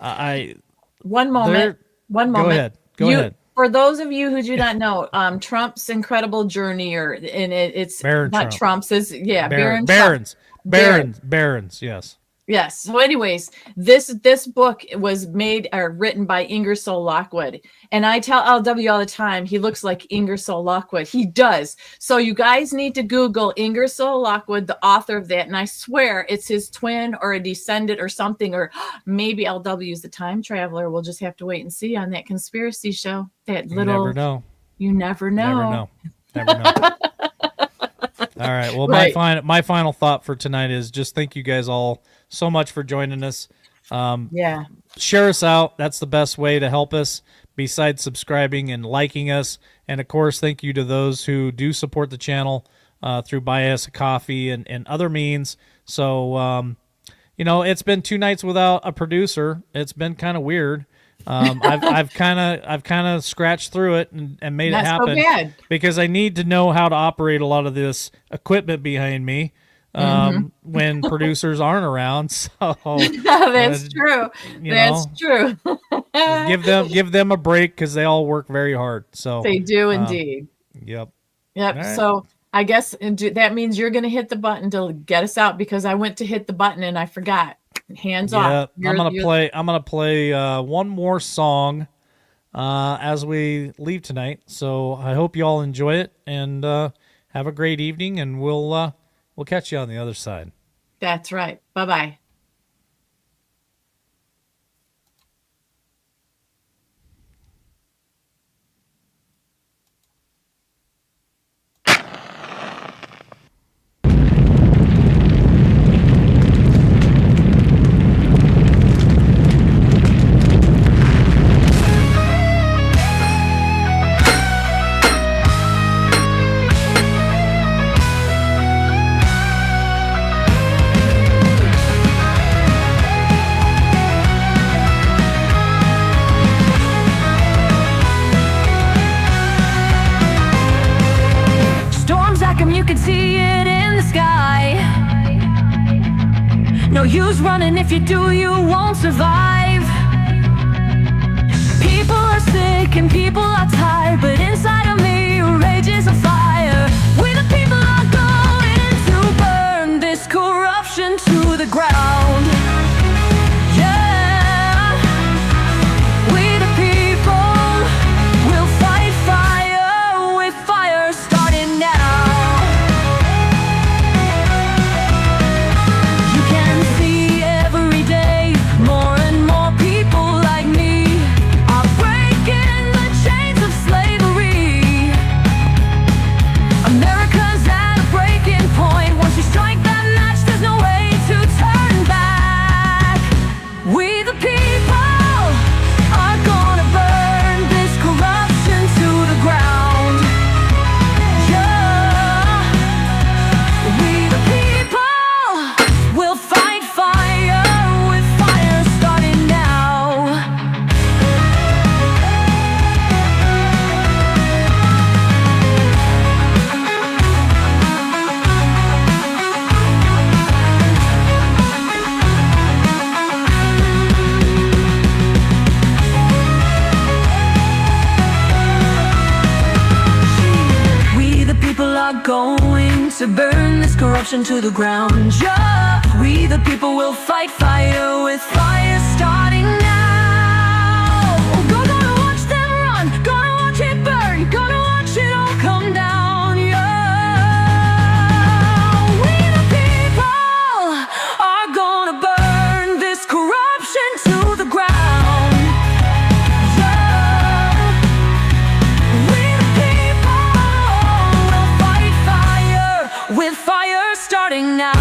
One moment. Go ahead. For those of you who do not know, Trump's Incredible Journey, it's Baron not Trump. Trump's, it's Barons. Barons, yes. Yes. So anyways, this book was made or written by Ingersoll Lockwood. And I tell LW all the time, he looks like Ingersoll Lockwood. He does. So you guys need to Google Ingersoll Lockwood, the author of that. And I swear it's his twin or a descendant or something, or maybe LW is the time traveler. We'll just have to wait and see on that conspiracy show. That little, you never know. You never know. Never know. All right. Well, Right. my final thought for tonight is just thank you guys all so much for joining us. Yeah. Share us out. That's the best way to help us besides subscribing and liking us. And of course, thank you to those who do support the channel through buy us a coffee and other means. So, it's been 2 nights without a producer. It's been kind of weird. I've kind of scratched through it and made Not it happen so bad. because I need to know how to operate a lot of this equipment behind me when producers aren't around. So That's true. That's true. give them a break because they all work very hard. So They do indeed. Yep. Yep. All right. So I guess that means you're going to hit the button to get us out because I went to hit the button and I forgot. Hands off. I'm gonna play one more song as we leave tonight. So I hope you all enjoy it and have a great evening. And we'll catch you on the other side. That's right. Bye-bye. You can see it in the sky. No use running, if you do, you won't survive. People are sick and people are tired, but inside of me rages a fire. We the people are going to burn this corruption to the ground. Yeah, we the people will fight fire with fire starting now. Going to burn this corruption to the ground. Yeah, we the people will fight fire with fire starting now. Gonna watch them run, gonna watch it burn, gonna watch it all come down. Yeah, we the people are gonna burn this corruption to the ground. With fire starting now.